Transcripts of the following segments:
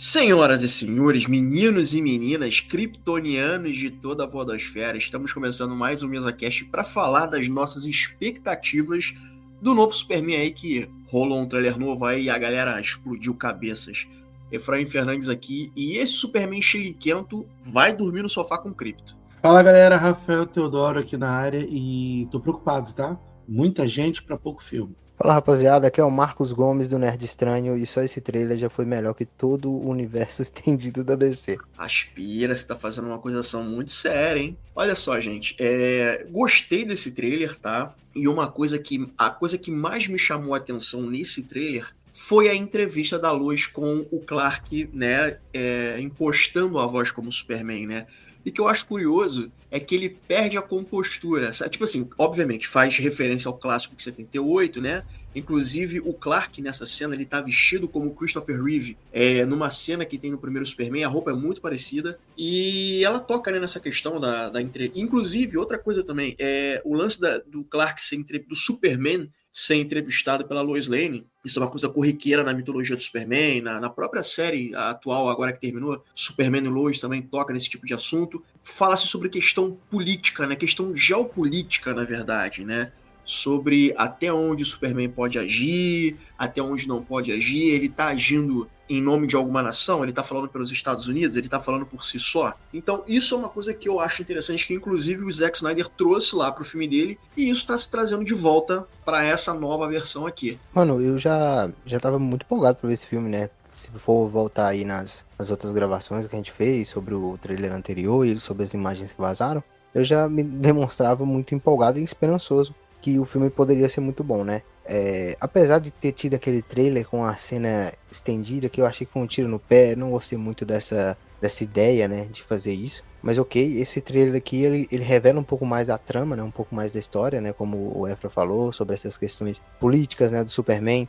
Senhoras e senhores, meninos e meninas, kryptonianos de toda a podosfera, estamos começando mais um MesaCast para falar das nossas expectativas do novo Superman aí que rolou um trailer novo aí e a galera explodiu cabeças. Efraim Fernandes aqui e esse Superman chiliquento vai dormir no sofá com Krypto. Fala galera, Rafael Teodoro aqui na área e tô preocupado, tá? Muita gente pra pouco filme. Fala rapaziada, aqui é o Marcos Gomes do Nerd Estranho e só esse trailer já foi melhor que todo o universo estendido da DC. Aspira, você tá fazendo uma acusação muito séria, hein? Olha só, gente, gostei desse trailer, tá? E a coisa que mais me chamou a atenção nesse trailer foi a entrevista da Lois com o Clark, né, impostando a voz como Superman, né? E que eu acho curioso é que ele perde a compostura, sabe? Tipo assim, obviamente faz referência ao clássico de 78, né? Inclusive, o Clark, nessa cena, ele tá vestido como Christopher Reeve, numa cena que tem no primeiro Superman, a roupa é muito parecida, e ela toca, né, nessa questão da entrevista. Inclusive, outra coisa também, o lance do Clark do Superman ser entrevistado pela Lois Lane, isso é uma coisa corriqueira na mitologia do Superman, na própria série atual, agora que terminou, Superman e Lois também toca nesse tipo de assunto. Fala-se sobre questão política, né, questão geopolítica, na verdade, né, sobre até onde o Superman pode agir, até onde não pode agir, ele tá agindo em nome de alguma nação, ele tá falando pelos Estados Unidos, ele tá falando por si só. Então isso é uma coisa que eu acho interessante, que inclusive o Zack Snyder trouxe lá pro filme dele, e isso tá se trazendo de volta para essa nova versão aqui. Mano, eu já tava muito empolgado pra ver esse filme, né? Se for voltar aí nas outras gravações que a gente fez sobre o trailer anterior e sobre as imagens que vazaram, eu já me demonstrava muito empolgado e esperançoso que o filme poderia ser muito bom, né? Apesar de ter tido aquele trailer com a cena estendida, que eu achei que foi um tiro no pé, não gostei muito dessa ideia, né, de fazer isso. Mas ok, esse trailer aqui, ele revela um pouco mais da trama, né, um pouco mais da história, né, como o Efra falou, sobre essas questões políticas, né, do Superman,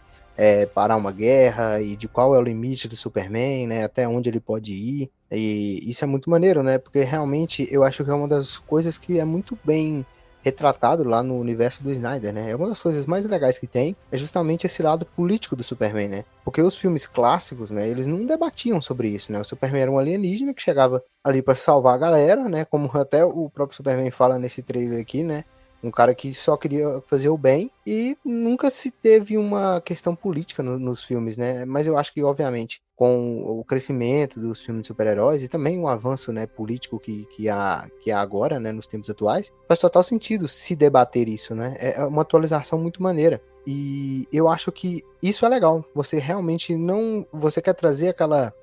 parar uma guerra e de qual é o limite do Superman, né, até onde ele pode ir. E isso é muito maneiro, né, porque realmente eu acho que é uma das coisas que é muito bem retratado lá no universo do Snyder, né? É uma das coisas mais legais que tem, é justamente esse lado político do Superman, né? Porque os filmes clássicos, né, eles não debatiam sobre isso, né? O Superman era um alienígena que chegava ali para salvar a galera, né? Como até o próprio Superman fala nesse trailer aqui, né? Um cara que só queria fazer o bem e nunca se teve uma questão política nos filmes, né? Mas eu acho que, obviamente, com o crescimento dos filmes de super-heróis e também o avanço, né, político que há agora, né, nos tempos atuais, faz total sentido se debater isso, né? É uma atualização muito maneira. E eu acho que isso é legal. Você realmente não... Você quer trazer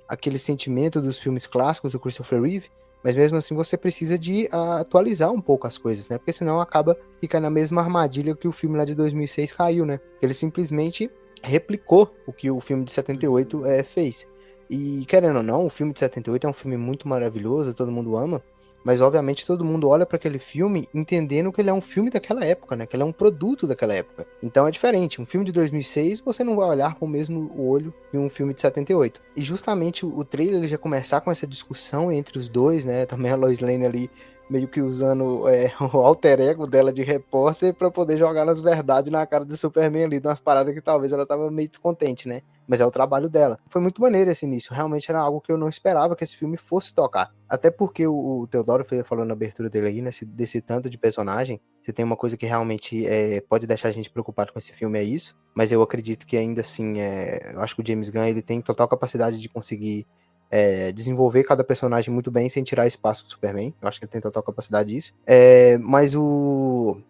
aquele sentimento dos filmes clássicos do Christopher Reeve, mas mesmo assim você precisa de atualizar um pouco as coisas, né? Porque senão acaba ficando na mesma armadilha que o filme lá de 2006 caiu, né? Ele simplesmente replicou o que o filme de 78 fez. E querendo ou não, o filme de 78 é um filme muito maravilhoso, todo mundo ama, mas obviamente todo mundo olha para aquele filme entendendo que ele é um filme daquela época, né? Que ele é um produto daquela época. Então é diferente. Um filme de 2006 você não vai olhar com o mesmo olho que um filme de 78. E justamente o trailer ele já começar com essa discussão entre os dois, né? Também a Lois Lane ali meio que usando o alter ego dela de repórter para poder jogar nas verdades na cara do Superman ali, de umas paradas que talvez ela tava meio descontente, né? Mas é o trabalho dela. Foi muito maneiro esse início, realmente era algo que eu não esperava que esse filme fosse tocar. Até porque o Teodoro falou na abertura dele aí, né, desse tanto de personagem, se tem uma coisa que realmente pode deixar a gente preocupado com esse filme é isso, mas eu acredito que ainda assim, eu acho que o James Gunn ele tem total capacidade de conseguir desenvolver cada personagem muito bem sem tirar espaço do Superman. Eu acho que ele tem total capacidade disso. Mas eu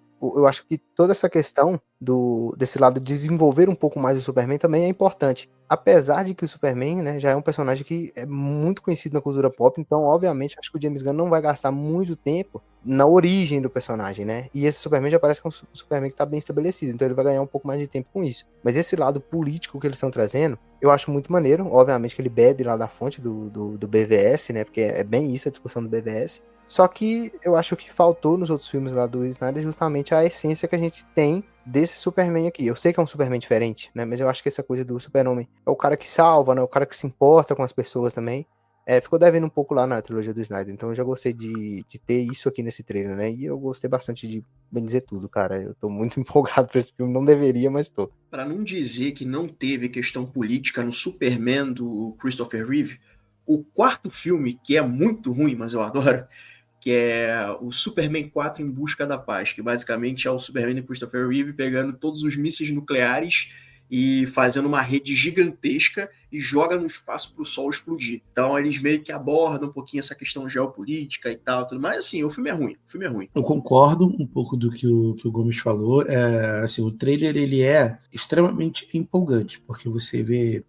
acho que toda essa questão desse lado de desenvolver um pouco mais o Superman também é importante. Apesar de que o Superman, né, já é um personagem que é muito conhecido na cultura pop, então, obviamente, acho que o James Gunn não vai gastar muito tempo na origem do personagem, né? E esse Superman já parece que é um Superman que tá bem estabelecido, então ele vai ganhar um pouco mais de tempo com isso. Mas esse lado político que eles estão trazendo, eu acho muito maneiro. Obviamente que ele bebe lá da fonte do BVS, né? Porque é bem isso a discussão do BVS. Só que eu acho que faltou nos outros filmes lá do Snyder justamente a essência que a gente tem desse Superman aqui. Eu sei que é um Superman diferente, né? Mas eu acho que essa coisa do Super-Homem é o cara que salva, né? O cara que se importa com as pessoas também. ficou devendo um pouco lá na trilogia do Snyder, então eu já gostei de ter isso aqui nesse trailer, né? E eu gostei bastante de, bem dizer tudo, cara. Eu tô muito empolgado pra esse filme, não deveria, mas tô. Pra não dizer que não teve questão política no Superman do Christopher Reeve, o quarto filme, que é muito ruim, mas eu adoro, que é o Superman 4 Em Busca da Paz, que basicamente é o Superman de Christopher Reeve pegando todos os mísseis nucleares e fazendo uma rede gigantesca e joga no espaço para o Sol explodir. Então eles meio que abordam um pouquinho essa questão geopolítica e tal, tudo mais. Assim, o filme é ruim, o filme é ruim. Eu concordo um pouco do que o Gomes falou. Assim, o trailer ele é extremamente empolgante, porque você vê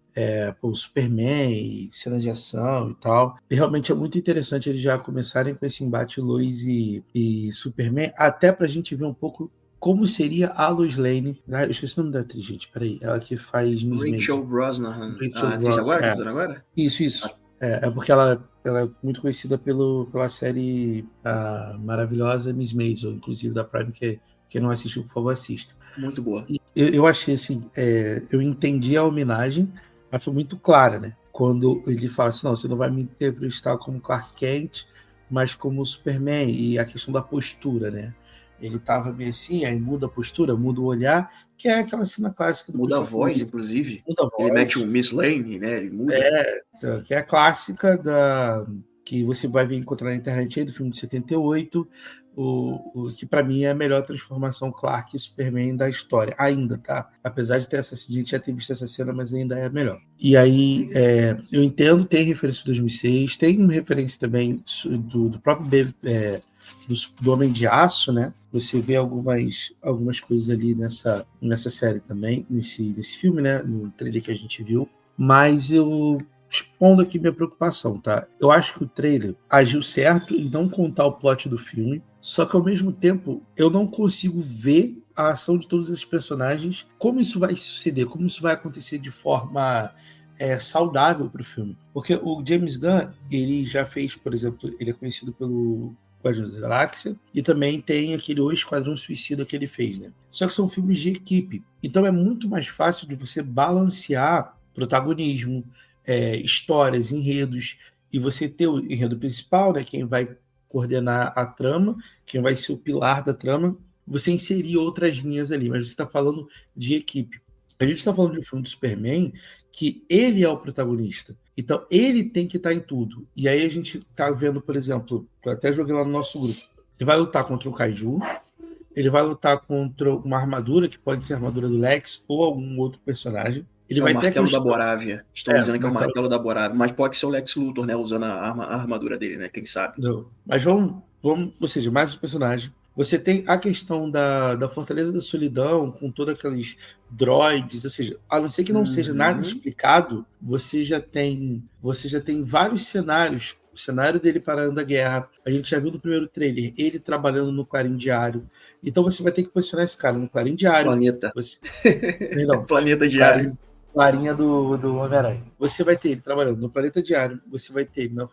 o Superman e cenas de ação e tal. E realmente é muito interessante eles já começarem com esse embate Lois e Superman, até pra gente ver um pouco como seria a Lois Lane. Eu esqueci o nome da atriz, gente. Peraí. Ela que faz Miss Rachel Maisel. Brosnahan, Rachel a atriz agora, que Brosnahan, tá fazendo agora? Isso. É porque ela é muito conhecida pela série a maravilhosa Miss Maisel, inclusive da Prime, que quem não assistiu, por favor, assista. Muito boa. E eu achei assim, eu entendi a homenagem, mas foi muito clara, né? Quando ele fala assim, não, você não vai me interpretar como Clark Kent, mas como Superman, e a questão da postura, né? Ele tava meio assim, aí muda a postura, muda o olhar, que é aquela cena clássica do Muda a Christopher voz, Reeve. inclusive. Muda a Ele voz. mete um Miss Lane, né? Ele muda. Que é a clássica que você vai ver encontrar na internet aí do filme de 78, que para mim é a melhor transformação Clark e Superman da história, ainda, tá? Apesar de ter a gente já ter visto essa cena, mas ainda é a melhor. E aí, eu entendo, tem referência de 2006, tem uma referência também do próprio do Homem de Aço, né? Você vê algumas coisas ali nessa série também, nesse filme, né? No trailer que a gente viu. Mas eu expondo aqui minha preocupação, tá? Eu acho que o trailer agiu certo em não contar o plot do filme, só que ao mesmo tempo eu não consigo ver a ação de todos esses personagens, como isso vai suceder, como isso vai acontecer de forma saudável para o filme. Porque o James Gunn, ele já fez, por exemplo, ele é conhecido pelo Guardiões da Galáxia, e também tem aquele O Esquadrão Suicida que ele fez, né? Só que são filmes de equipe, então é muito mais fácil de você balancear protagonismo, histórias, enredos, e você ter o enredo principal, né, quem vai coordenar a trama, quem vai ser o pilar da trama, você inserir outras linhas ali, mas você está falando de equipe. A gente está falando de um filme do Superman que ele é o protagonista. Então, ele tem que estar em tudo. E aí a gente está vendo, por exemplo, eu até joguei lá no nosso grupo, ele vai lutar contra o Kaiju, ele vai lutar contra uma armadura, que pode ser a armadura do Lex ou algum outro personagem. Ele vai o ter martelo questão... da Borávia. Estão dizendo que é o martelo... martelo da Borávia. Mas pode ser o Lex Luthor, né? Usando a armadura dele, né? Quem sabe? Não. Mas vamos, ou seja, mais um personagem. Você tem a questão da Fortaleza da Solidão, com todos aqueles droids, ou seja, a não ser que não seja nada explicado, você já tem vários cenários. O cenário dele parando a guerra, a gente já viu no primeiro trailer, ele trabalhando no Clarim Diário. Então você vai ter que posicionar esse cara no Clarim Diário. Planeta. Perdão. Planeta Diário. Clarinha do Homem-Aranha. Você vai ter ele trabalhando no Planeta Diário, você vai ter ele na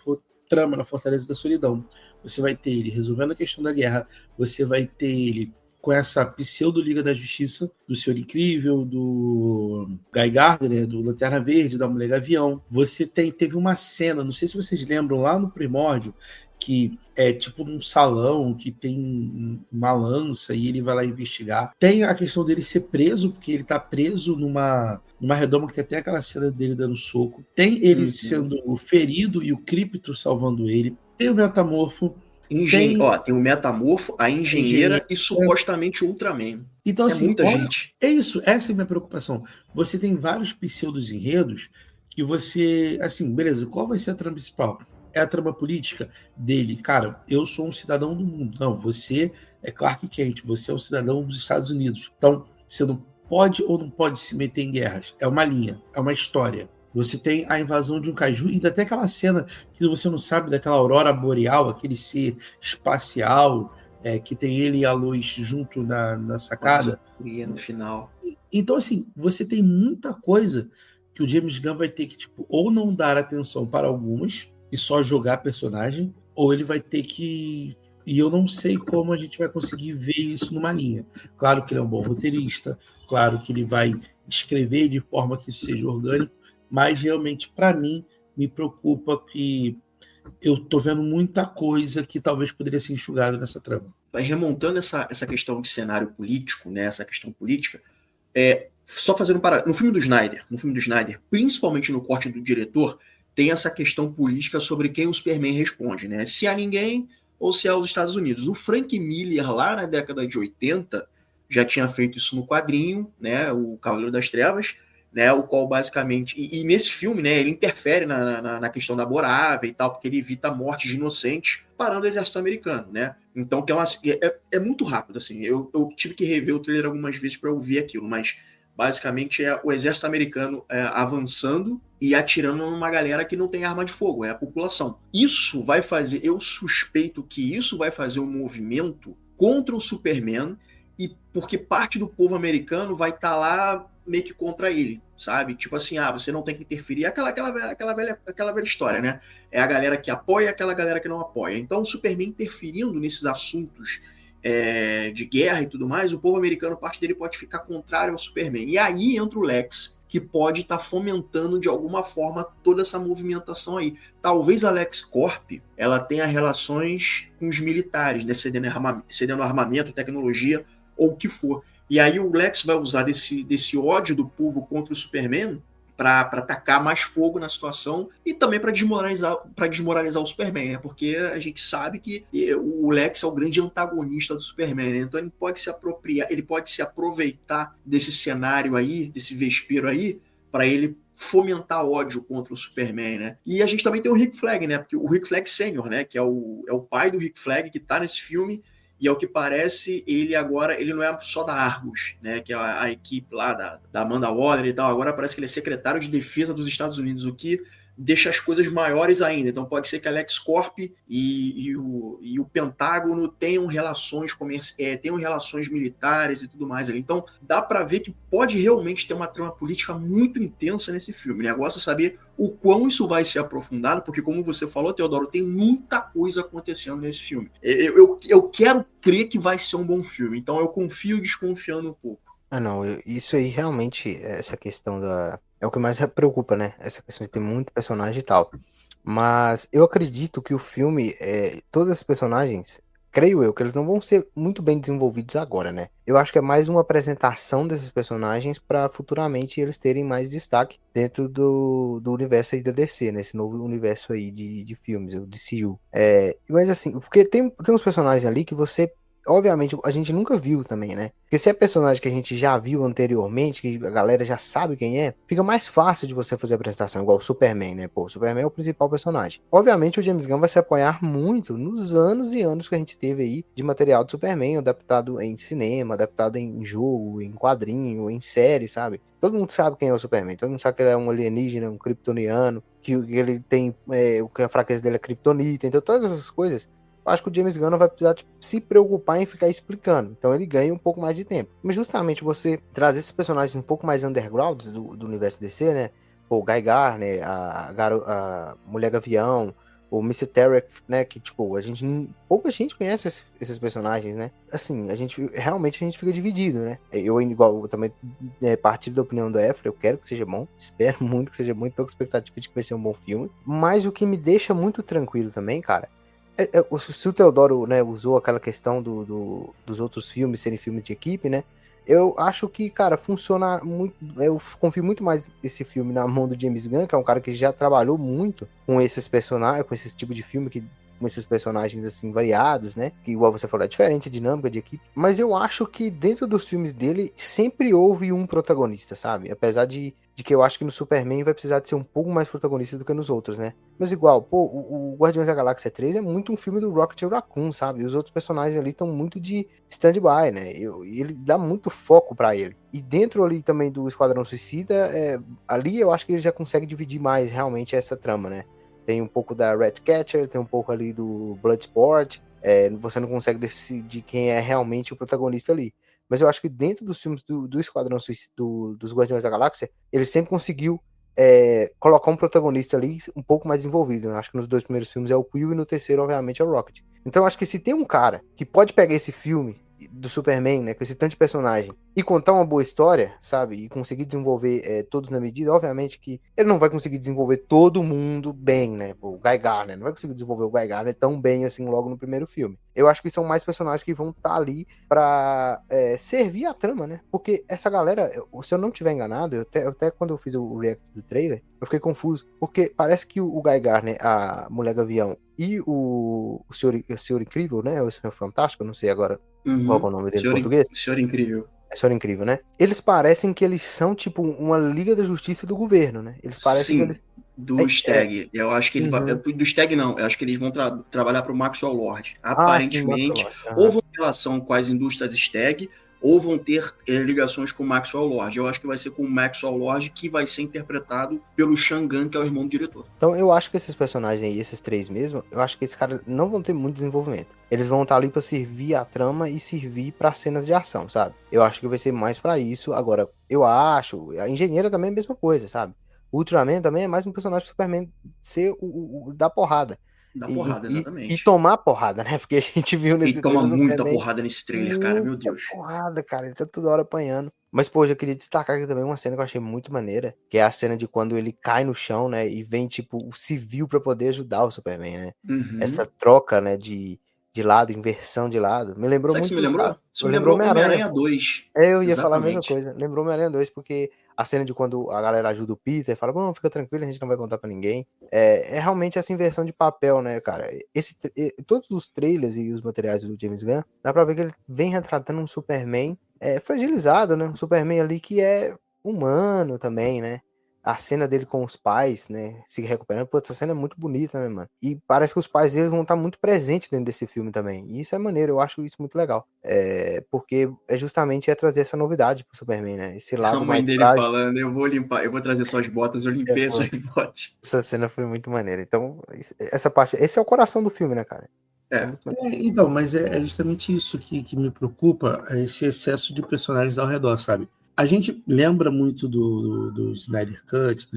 trama na Fortaleza da Solidão, você vai ter ele resolvendo a questão da guerra, você vai ter ele com essa pseudo-Liga da Justiça, do Senhor Incrível, do Guy Gardner, né, do Lanterna Verde, da Mulher Gavião. Você teve uma cena, não sei se vocês lembram, lá no Primórdio, que é tipo num salão que tem uma lança e ele vai lá investigar. Tem a questão dele ser preso, porque ele tá preso numa redoma que tem até aquela cena dele dando soco. Tem ele sendo ferido e o Crypto salvando ele. Tem o Metamorfo. Tem o Metamorfo, a engenheira e supostamente o Ultraman. Então, assim, muita gente. É isso, essa é a minha preocupação. Você tem vários pseudos enredos que você, assim, beleza, qual vai ser a trama principal? É a trama política dele. Cara, eu sou um cidadão do mundo. Não, você é Clark Kent, você é um cidadão dos Estados Unidos. Então, você não pode ou não pode se meter em guerras. É uma linha, é uma história. Você tem a invasão de um Kaiju, e ainda tem aquela cena que você não sabe daquela aurora boreal, aquele ser espacial, que tem ele e a luz junto na sacada. No final. Então, assim, você tem muita coisa que o James Gunn vai ter que, tipo, ou não dar atenção para algumas e só jogar personagem, ou ele vai ter que... E eu não sei como a gente vai conseguir ver isso numa linha. Claro que ele é um bom roteirista, claro que ele vai escrever de forma que isso seja orgânico, mas realmente, para mim, me preocupa que eu tô vendo muita coisa que talvez poderia ser enxugada nessa trama. Remontando essa questão de cenário político, né, essa questão política, só fazendo no filme do Snyder, principalmente no corte do diretor, tem essa questão política sobre quem o Superman responde, né? Se a ninguém ou se é aos Estados Unidos. O Frank Miller, lá na década de 80, já tinha feito isso no quadrinho, né? O Cavaleiro das Trevas, né? O qual basicamente... E nesse filme, né? Ele interfere na questão da Morávia e tal, porque ele evita a morte de inocentes parando o exército americano, né? Então, que é muito rápido, assim. Eu tive que rever o trailer algumas vezes para ouvir aquilo, mas basicamente é o exército americano avançando e atirando numa galera que não tem arma de fogo, é a população. Isso vai fazer, eu suspeito que isso vai fazer um movimento contra o Superman, e porque parte do povo americano vai estar lá meio que contra ele, sabe? Tipo assim, você não tem que interferir, aquela velha história, né? É a galera que apoia e aquela galera que não apoia. Então o Superman interferindo nesses assuntos de guerra e tudo mais, o povo americano, parte dele pode ficar contrário ao Superman. E aí entra o Lex, que pode estar fomentando de alguma forma toda essa movimentação aí. Talvez a LexCorp ela tenha relações com os militares, né, cedendo armamento, tecnologia ou o que for. E aí o Lex vai usar desse ódio do povo contra o Superman para tacar mais fogo na situação e também para desmoralizar o Superman, né? Porque a gente sabe que o Lex é o grande antagonista do Superman, né? Então ele pode se aproveitar desse cenário aí, desse vespeiro aí, para ele fomentar ódio contra o Superman, né? E a gente também tem o Rick Flag, né? Porque o Rick Flag Sr., né? Que é o pai do Rick Flag, que tá nesse filme. E ao que parece, ele não é só da Argus, né, que é a equipe lá da Amanda Waller e tal. Agora parece que ele é secretário de defesa dos Estados Unidos, o que deixa as coisas maiores ainda. Então pode ser que a LexCorp e o Pentágono tenham relações militares e tudo mais ali. Então dá para ver que pode realmente ter uma trama política muito intensa nesse filme. O negócio é saber o quão isso vai ser aprofundado, porque como você falou, Teodoro, tem muita coisa acontecendo nesse filme. Eu quero crer que vai ser um bom filme, então eu confio desconfiando um pouco. Não, isso aí realmente, essa questão é o que mais preocupa, né? Essa questão de ter muito personagem e tal. Mas eu acredito que o filme, todos esses personagens, creio eu, que eles não vão ser muito bem desenvolvidos agora, né? Eu acho que é mais uma apresentação desses personagens para futuramente eles terem mais destaque dentro do universo aí da DC, né? Esse novo universo aí de filmes, o DCU. Mas assim, porque tem uns personagens ali que você... Obviamente, a gente nunca viu também, né? Porque se é personagem que a gente já viu anteriormente, que a galera já sabe quem é, fica mais fácil de você fazer a apresentação, igual o Superman, né? Pô, o Superman é o principal personagem. Obviamente, o James Gunn vai se apoiar muito nos anos e anos que a gente teve aí de material do Superman, adaptado em cinema, adaptado em jogo, em quadrinho, em série, sabe? Todo mundo sabe quem é o Superman, todo mundo sabe que ele é um alienígena, um kryptoniano, que ele tem, que a fraqueza dele é kryptonita, então todas essas coisas... Acho que o James Gunn não vai precisar se preocupar em ficar explicando. Então ele ganha um pouco mais de tempo. Mas justamente você trazer esses personagens um pouco mais undergrounds do universo DC, né? O Guy Gardner, a Mulher Gavião, o Mr. Terek, né? Que, tipo, pouca gente conhece esses personagens, né? Assim, realmente a gente fica dividido, né? Eu também partilho da opinião do Efra, eu quero que seja bom, espero muito que seja bom, tô com expectativa de que vai ser um bom filme. Mas o que me deixa muito tranquilo também, cara, se o Teodoro, né, usou aquela questão dos outros filmes serem filmes de equipe, né? Eu acho que, cara, funciona muito. Eu confio muito mais esse filme na mão do James Gunn, que é um cara que já trabalhou muito com esses personagens, com esse tipo de filme com esses personagens assim variados, né? Que, igual você falou, é diferente a dinâmica de equipe. Mas eu acho que dentro dos filmes dele sempre houve um protagonista, sabe? Apesar de que eu acho que no Superman vai precisar de ser um pouco mais protagonista do que nos outros, né? Mas igual, pô, o Guardiões da Galáxia 3 é muito um filme do Rocket Raccoon, sabe? E os outros personagens ali estão muito de stand-by, né? E ele dá muito foco pra ele. E dentro ali também do Esquadrão Suicida, ali eu acho que ele já consegue dividir mais realmente essa trama, né? Tem um pouco da Ratcatcher, tem um pouco ali do Bloodsport. Você não consegue decidir quem é realmente o protagonista ali. Mas eu acho que dentro dos filmes do Esquadrão Suicida, dos Guardiões da Galáxia, ele sempre conseguiu colocar um protagonista ali um pouco mais desenvolvido. Eu acho que nos 2 primeiros filmes é o Quill e no terceiro, obviamente, é o Rocket. Então eu acho que se tem um cara que pode pegar esse filme do Superman, né, com esse tanto de personagem, e contar uma boa história, sabe? E conseguir desenvolver todos na medida, obviamente que ele não vai conseguir desenvolver todo mundo bem, né? O Guy Gardner não vai conseguir desenvolver o Guy Gardner tão bem assim logo no primeiro filme. Eu acho que são mais personagens que vão estar ali pra servir a trama, né? Porque essa galera, se eu não tiver enganado, até quando eu fiz o react do trailer, eu fiquei confuso, porque parece que o Guy Gardner, a Mulher Gavião e o Senhor Incrível, né? O Senhor Fantástico, eu não sei agora qual é o nome dele em português. Senhor Incrível. É Senhor Incrível, né? Eles parecem que eles são, tipo, uma Liga da Justiça do governo, né? Eles parecem que eles... do Stag. Eu acho que ele vai... Do Stag, não. Eu acho que eles vão trabalhar para o Maxwell Lord. Aparentemente, sim, ou vão ter relação com as indústrias Stag, ou vão ter ligações com o Maxwell Lord. Eu acho que vai ser com o Maxwell Lord, que vai ser interpretado pelo Shangan, que é o irmão do diretor. Então eu acho que esses personagens aí, esses três mesmo, eu acho que esses caras não vão ter muito desenvolvimento. Eles vão estar ali pra servir a trama e servir pra cenas de ação, sabe? Eu acho que vai ser mais pra isso. Agora, eu acho, a Engenheira também é a mesma coisa, sabe? O Ultraman também é mais um personagem do Superman ser o da porrada. Da porrada, exatamente. E tomar porrada, né? Porque a gente viu nesse trailer. Ele toma muita porrada nesse trailer, cara, meu Deus. Porrada, cara, ele tá toda hora apanhando. Mas, pô, eu queria destacar aqui também uma cena que eu achei muito maneira, que é a cena de quando ele cai no chão, né? E vem, tipo, o civil pra poder ajudar o Superman, né? Essa troca, né, de lado, inversão de lado. Me lembrou Sabe muito. Que me lembrou? Isso me lembrou Homem-Aranha 2. Eu ia falar a mesma coisa. Lembrou Homem-Aranha 2, porque a cena de quando a galera ajuda o Peter, fala, bom, fica tranquilo, a gente não vai contar pra ninguém. É realmente essa inversão de papel, né, cara? Todos os trailers e os materiais do James Gunn, dá pra ver que ele vem retratando um Superman fragilizado, né? Um Superman ali que é humano também, né? A cena dele com os pais, né, se recuperando, pô, essa cena é muito bonita, né, mano? E parece que os pais deles vão estar muito presentes dentro desse filme também. E isso é maneiro, eu acho isso muito legal. Porque justamente trazer essa novidade pro Superman, né? Esse lado a mãe mais dele frágil. Falando, eu vou trazer suas botas, eu limpei suas botas. Essa cena foi muito maneira. Então, essa parte, esse é o coração do filme, né, cara? Então, mas é justamente isso que me preocupa, esse excesso de personagens ao redor, sabe? A gente lembra muito do Snyder Cut,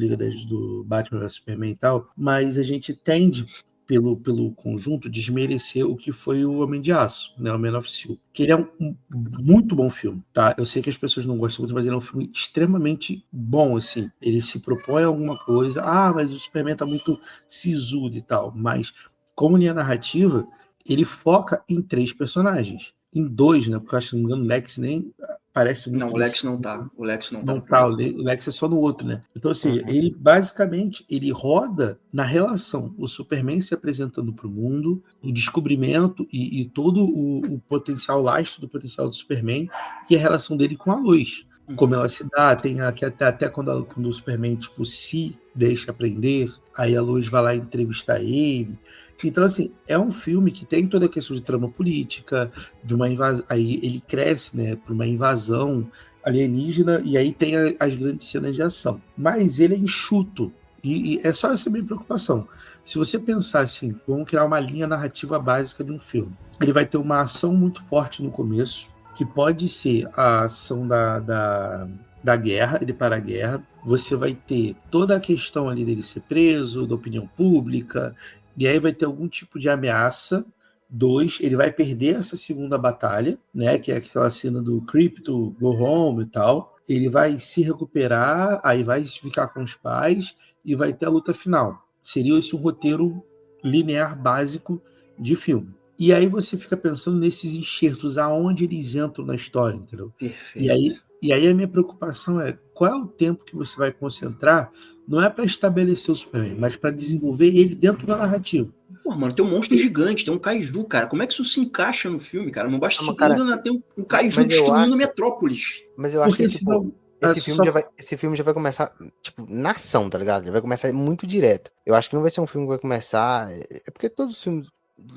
do Batman vs Superman e tal, mas a gente tende, pelo conjunto, desmerecer o que foi o Homem de Aço, né, o Man of Steel. Que ele é um muito bom filme, tá? Eu sei que as pessoas não gostam muito, mas ele é um filme extremamente bom, assim. Ele se propõe a alguma coisa, mas o Superman tá muito sisudo e tal, mas como linha narrativa, ele foca em 3 personagens. Em 2, né? Porque eu acho que, não me engano, o Lex nem parece muito... Não, o Lex não tá. O Lex não tá. Não tá, o Lex é só no outro, né? Então, ou seja, ele basicamente, ele roda na relação, o Superman se apresentando para o mundo, o descobrimento e todo o potencial, lastro do potencial do Superman, e a relação dele com a Lois. Como ela se dá, tem até quando o Superman, tipo, se deixa aprender, aí a Lois vai lá entrevistar ele. Então, assim, é um filme que tem toda a questão de trama política, de uma invasão, aí ele cresce, né, para uma invasão alienígena, e aí tem as grandes cenas de ação. Mas ele é enxuto, e é só essa minha preocupação. Se você pensar assim, vamos criar uma linha narrativa básica de um filme. Ele vai ter uma ação muito forte no começo, que pode ser a ação da guerra, ele para a guerra. Você vai ter toda a questão ali dele ser preso, da opinião pública, e aí vai ter algum tipo de ameaça. 2, ele vai perder essa segunda batalha, né, que é aquela cena do Krypto, Go Home e tal. Ele vai se recuperar, aí vai ficar com os pais e vai ter a luta final. Seria esse um roteiro linear básico de filme. E aí você fica pensando nesses enxertos, aonde eles entram na história, entendeu? Perfeito. E aí a minha preocupação é qual é o tempo que você vai concentrar, não é para estabelecer o Superman, mas para desenvolver ele dentro da narrativa. Pô, mano, tem um monstro gigante, tem um kaiju, cara. Como é que isso se encaixa no filme, cara? Não basta ter um kaiju destruindo Metrópolis. Mas eu acho que, tipo, esse filme já vai começar, tipo, na ação, tá ligado? Já vai começar muito direto. Eu acho que não vai ser um filme que vai começar... É porque todos os filmes,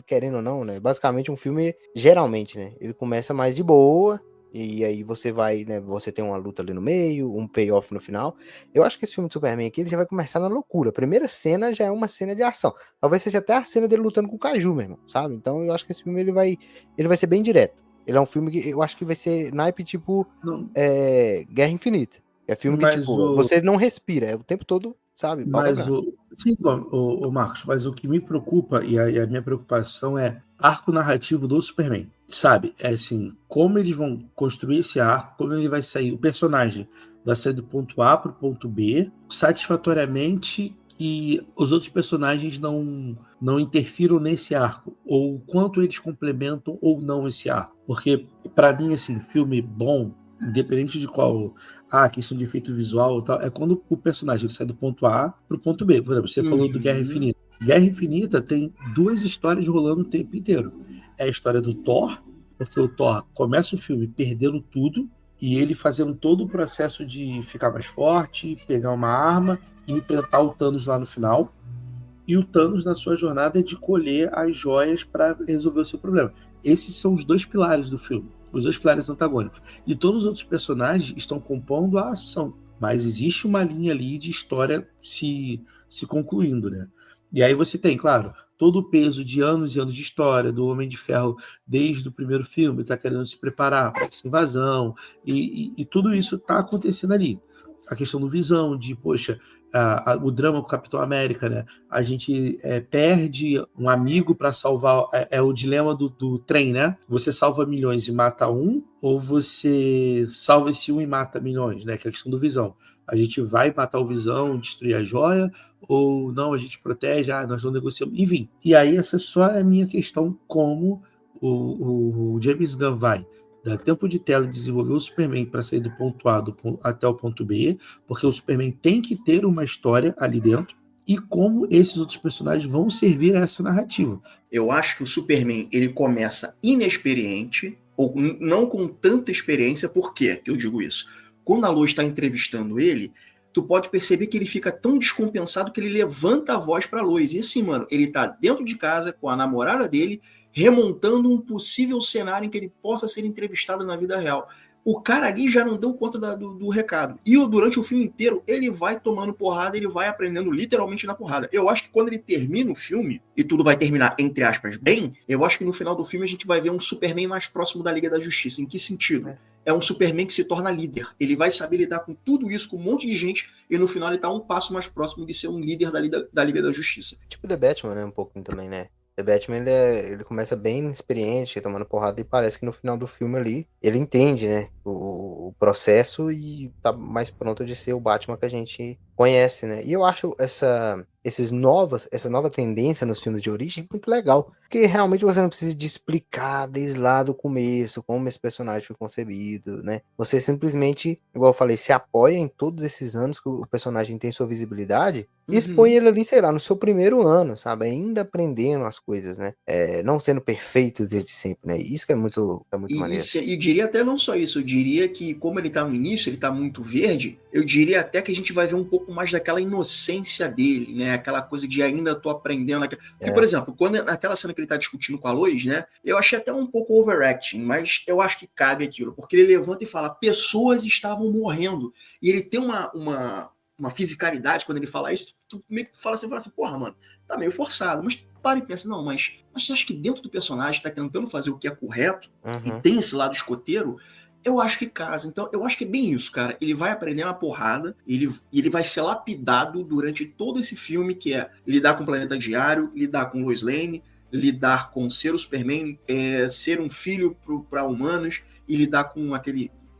querendo ou não, né? Basicamente um filme, geralmente, né? Ele começa mais de boa... E aí você vai, né? Você tem uma luta ali no meio, um payoff no final. Eu acho que esse filme de Superman aqui, ele já vai começar na loucura. A primeira cena já é uma cena de ação. Talvez seja até a cena dele lutando com o Kaiju, meu irmão, sabe? Então eu acho que esse filme ele vai ser bem direto. Ele é um filme que eu acho que vai ser naipe tipo Guerra Infinita. É filme que, tipo, você não respira, é o tempo todo, sabe? Mas Sim, o Marcos, mas o que me preocupa, e a minha preocupação é arco narrativo do Superman, sabe? É assim, como eles vão construir esse arco, como ele vai sair, o personagem vai sair do ponto A para o ponto B, satisfatoriamente, que os outros personagens não interfiram nesse arco, ou o quanto eles complementam ou não esse arco. Porque, para mim, assim, filme bom, independente de qual questão de efeito visual e tal, é quando o personagem sai do ponto A para o ponto B. Por exemplo, você falou do Guerra Infinita. Guerra Infinita tem duas histórias rolando o tempo inteiro. É a história do Thor, porque o Thor começa o filme perdendo tudo, e ele fazendo todo o processo de ficar mais forte, pegar uma arma e enfrentar o Thanos lá no final. E o Thanos, na sua jornada, é de colher as joias para resolver o seu problema. Esses são os dois pilares do filme, os dois pilares antagônicos. E todos os outros personagens estão compondo a ação, mas existe uma linha ali de história se concluindo, né? E aí você tem, claro, todo o peso de anos e anos de história do Homem de Ferro desde o primeiro filme, está querendo se preparar para essa invasão, e tudo isso está acontecendo ali. A questão do Visão, de, poxa, o drama com o Capitão América, né? A gente perde um amigo para salvar. É o dilema do trem, né? Você salva milhões e mata um, ou você salva esse um e mata milhões, né? Que é a questão do Visão. A gente vai matar o Visão, destruir a joia, ou não, a gente protege, nós não negociamos, enfim. E aí, essa só é a minha questão, como o James Gunn vai dá tempo de tela de desenvolver o Superman para sair do ponto A até o ponto B, porque o Superman tem que ter uma história ali dentro, e como esses outros personagens vão servir a essa narrativa. Eu acho que o Superman ele começa inexperiente, ou não com tanta experiência. Por quê que eu digo isso? Quando a Lois está entrevistando ele, tu pode perceber que ele fica tão descompensado que ele levanta a voz para a Lois. E assim, mano, ele tá dentro de casa com a namorada dele, remontando um possível cenário em que ele possa ser entrevistado na vida real. O cara ali já não deu conta do recado. E durante o filme inteiro, ele vai tomando porrada, ele vai aprendendo literalmente na porrada. Eu acho que quando ele termina o filme, e tudo vai terminar, entre aspas, bem, eu acho que no final do filme a gente vai ver um Superman mais próximo da Liga da Justiça. Em que sentido? É um Superman que se torna líder. Ele vai saber lidar com tudo isso, com um monte de gente, e no final ele tá um passo mais próximo de ser um líder da Liga da Justiça. Tipo The Batman, né? Um pouquinho também, né? The Batman, ele começa bem inexperiente, tomando porrada, e parece que no final do filme ali, ele entende, né, o processo e tá mais pronto de ser o Batman que a gente conhece, né? E eu acho essa nova tendência nos filmes de origem muito legal, porque realmente você não precisa de explicar desde lá do começo como esse personagem foi concebido, né? Você simplesmente, igual eu falei, se apoia em todos esses anos que o personagem tem sua visibilidade e expõe ele ali, sei lá, no seu primeiro ano, sabe? Ainda aprendendo as coisas, né? Não sendo perfeito desde sempre, né? Isso que é muito maneiro. E diria até não só isso, eu diria que como ele tá no início, ele tá muito verde, eu diria até que a gente vai ver um pouco mais daquela inocência dele, né? Aquela coisa de ainda tô aprendendo. Porque, por exemplo, quando naquela cena que ele tá discutindo com a Lois, né? Eu achei até um pouco overacting, mas eu acho que cabe aquilo, porque ele levanta e fala, pessoas estavam morrendo. E ele tem uma fisicalidade quando ele fala isso, tu meio que fala assim, porra, mano, tá meio forçado, mas para e pensa, não, mas você acha que dentro do personagem tá tentando fazer o que é correto e tem esse lado escoteiro? Eu acho que casa. Então, eu acho que é bem isso, cara. Ele vai aprender na porrada, ele vai ser lapidado durante todo esse filme, que é lidar com o Planeta Diário, lidar com Lois Lane, lidar com ser o Superman, ser um filho para humanos e lidar com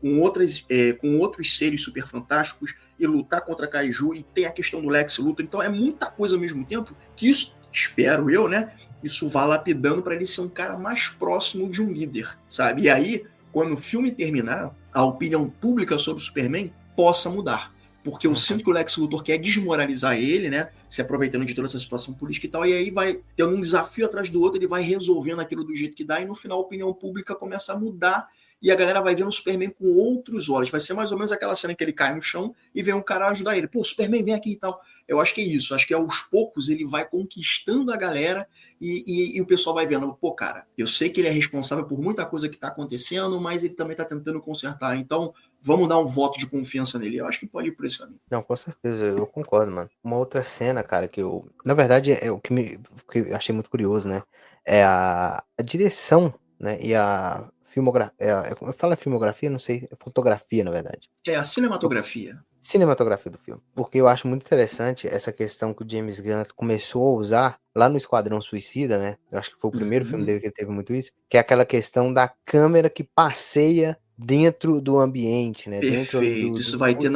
com outros seres super fantásticos e lutar contra Kaiju, e tem a questão do Lex Luthor. Então é muita coisa ao mesmo tempo que isso, espero eu, né? Isso vai lapidando para ele ser um cara mais próximo de um líder, sabe? E aí, quando o filme terminar, a opinião pública sobre o Superman possa mudar. Porque eu sinto que o Lex Luthor quer desmoralizar ele, né? Se aproveitando de toda essa situação política e tal, e aí vai tendo um desafio atrás do outro, ele vai resolvendo aquilo do jeito que dá, e no final a opinião pública começa a mudar, e a galera vai vendo o Superman com outros olhos. Vai ser mais ou menos aquela cena que ele cai no chão e vem um cara ajudar ele. Pô, Superman, vem aqui e tal. Eu acho que é isso. Acho que aos poucos ele vai conquistando a galera e o pessoal vai vendo, pô, cara, eu sei que ele é responsável por muita coisa que tá acontecendo, mas ele também tá tentando consertar. Então, vamos dar um voto de confiança nele. Eu acho que pode ir por esse caminho. Não, com certeza, eu concordo, mano. Uma outra cena, cara, que eu... Na verdade, é o que eu achei muito curioso, né? É a direção, né? E a filmografia... Como eu falo filmografia? Não sei. É fotografia, na verdade. É a cinematografia. cinematografia do filme. Porque eu acho muito interessante essa questão que o James Gunn começou a usar lá no Esquadrão Suicida, né? Eu acho que foi o primeiro filme dele que ele teve muito isso, que é aquela questão da câmera que passeia dentro do ambiente, né? Dentro ali Perfeito. Isso vai ter,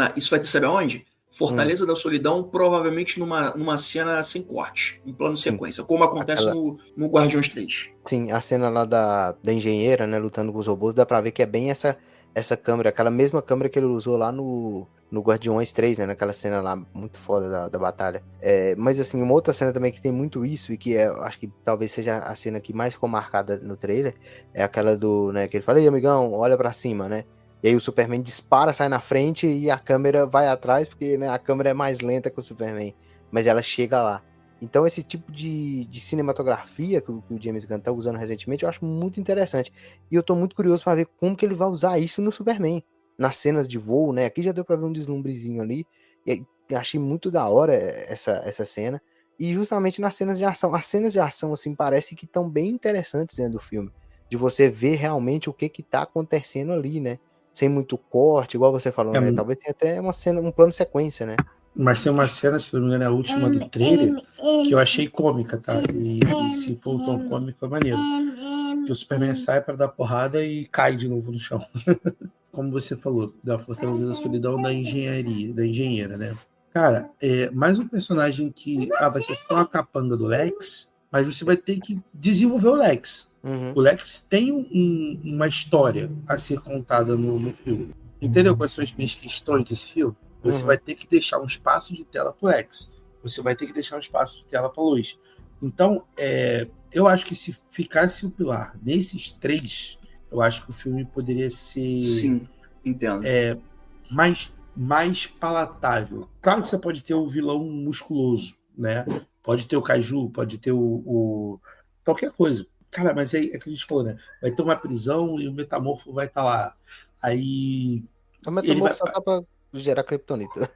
sabe aonde? Fortaleza da Solidão, provavelmente numa cena sem corte, um plano de Sim. sequência, como acontece no Guardiões 3. Sim, a cena lá da engenheira, né, lutando com os robôs, dá pra ver que é bem essa câmera, aquela mesma câmera que ele usou lá no Guardiões 3, né, naquela cena lá muito foda da batalha. Mas assim, uma outra cena também que tem muito isso, e que acho que talvez seja a cena que mais ficou marcada no trailer, é aquela né, que ele fala, ei, amigão, olha pra cima, né? E aí o Superman dispara, sai na frente e a câmera vai atrás, porque, né, a câmera é mais lenta que o Superman, mas ela chega lá. Então esse tipo de cinematografia que o James Gunn tá usando recentemente, eu acho muito interessante. E eu tô muito curioso para ver como que ele vai usar isso no Superman. Nas cenas de voo, né? Aqui já deu pra ver um deslumbrezinho ali. E achei muito da hora essa cena. E justamente nas cenas de ação. As cenas de ação, assim, parece que estão bem interessantes dentro do filme. De você ver realmente o que tá acontecendo ali, né? Sem muito corte, igual você falou, né? Talvez tenha até uma cena, um plano sequência, né? Mas tem uma cena, se não me engano, é a última do trailer, que eu achei cômica, tá? E se for um tom cômico, é maneiro. Que o Superman sai para dar porrada e cai de novo no chão. Como você falou, da Fortaleza da Solidão da engenheira, né? Cara, mais um personagem que vai ser só a capanga do Lex, mas você vai ter que desenvolver o Lex. Uhum. O Lex tem uma história a ser contada no filme. Entendeu quais são as minhas questões desse filme? Você vai ter que deixar um espaço de tela para o Lex. Você vai ter que deixar um espaço de tela para a Lois. Então, eu acho que se ficasse o Pilar nesses três, eu acho que o filme poderia ser... Sim, entendo. Mais palatável. Claro que você pode ter o vilão musculoso, né? Pode ter o Kaiju, pode ter o qualquer coisa. Cara, mas é que a gente falou, né? Vai ter uma prisão e o Metamorfo vai estar lá. Aí... O Metamorfo só tá pra gerar Kryptonita.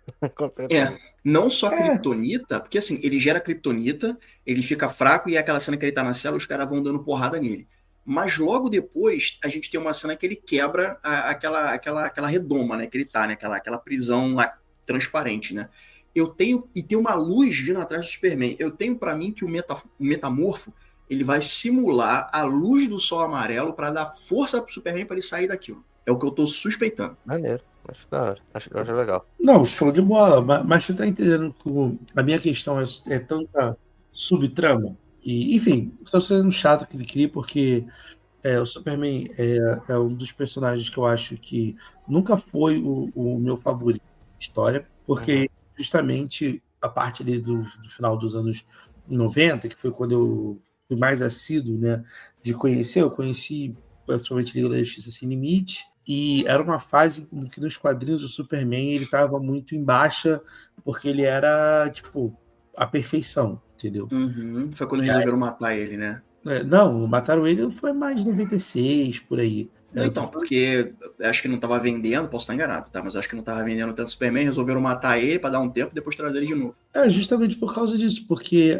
Não só Kryptonita, porque assim, ele gera Kryptonita, ele fica fraco e é aquela cena que ele tá na cela, os caras vão dando porrada nele. Mas logo depois, a gente tem uma cena que ele quebra aquela redoma, né, que ele tá, né, aquela prisão lá, transparente, né. E tem uma luz vindo atrás do Superman. Eu tenho para mim que o Metamorfo, ele vai simular a luz do sol amarelo para dar força pro Superman para ele sair daquilo. É o que eu tô suspeitando. Maneiro. Acho da hora. Acho legal. Não, show de bola. Mas tu tá entendendo que a minha questão é tanta subtrama. E, enfim, estou sendo chato que ele cria, porque o Superman é um dos personagens que eu acho que nunca foi o meu favorito da história, porque justamente a parte ali do final dos anos 90, que foi quando eu fui mais assíduo, né, de conhecer, eu conheci principalmente Liga da Justiça Sem Limite, e era uma fase em que nos quadrinhos o Superman ele estava muito em baixa, porque ele era, tipo, a perfeição, entendeu? Foi quando resolveram matar ele, né? Não, mataram ele foi mais 96, por aí. Então, porque acho que não estava vendendo, posso estar enganado, tá? Mas acho que não estava vendendo tanto Superman, resolveram matar ele para dar um tempo e depois trazer ele de novo. Justamente por causa disso, porque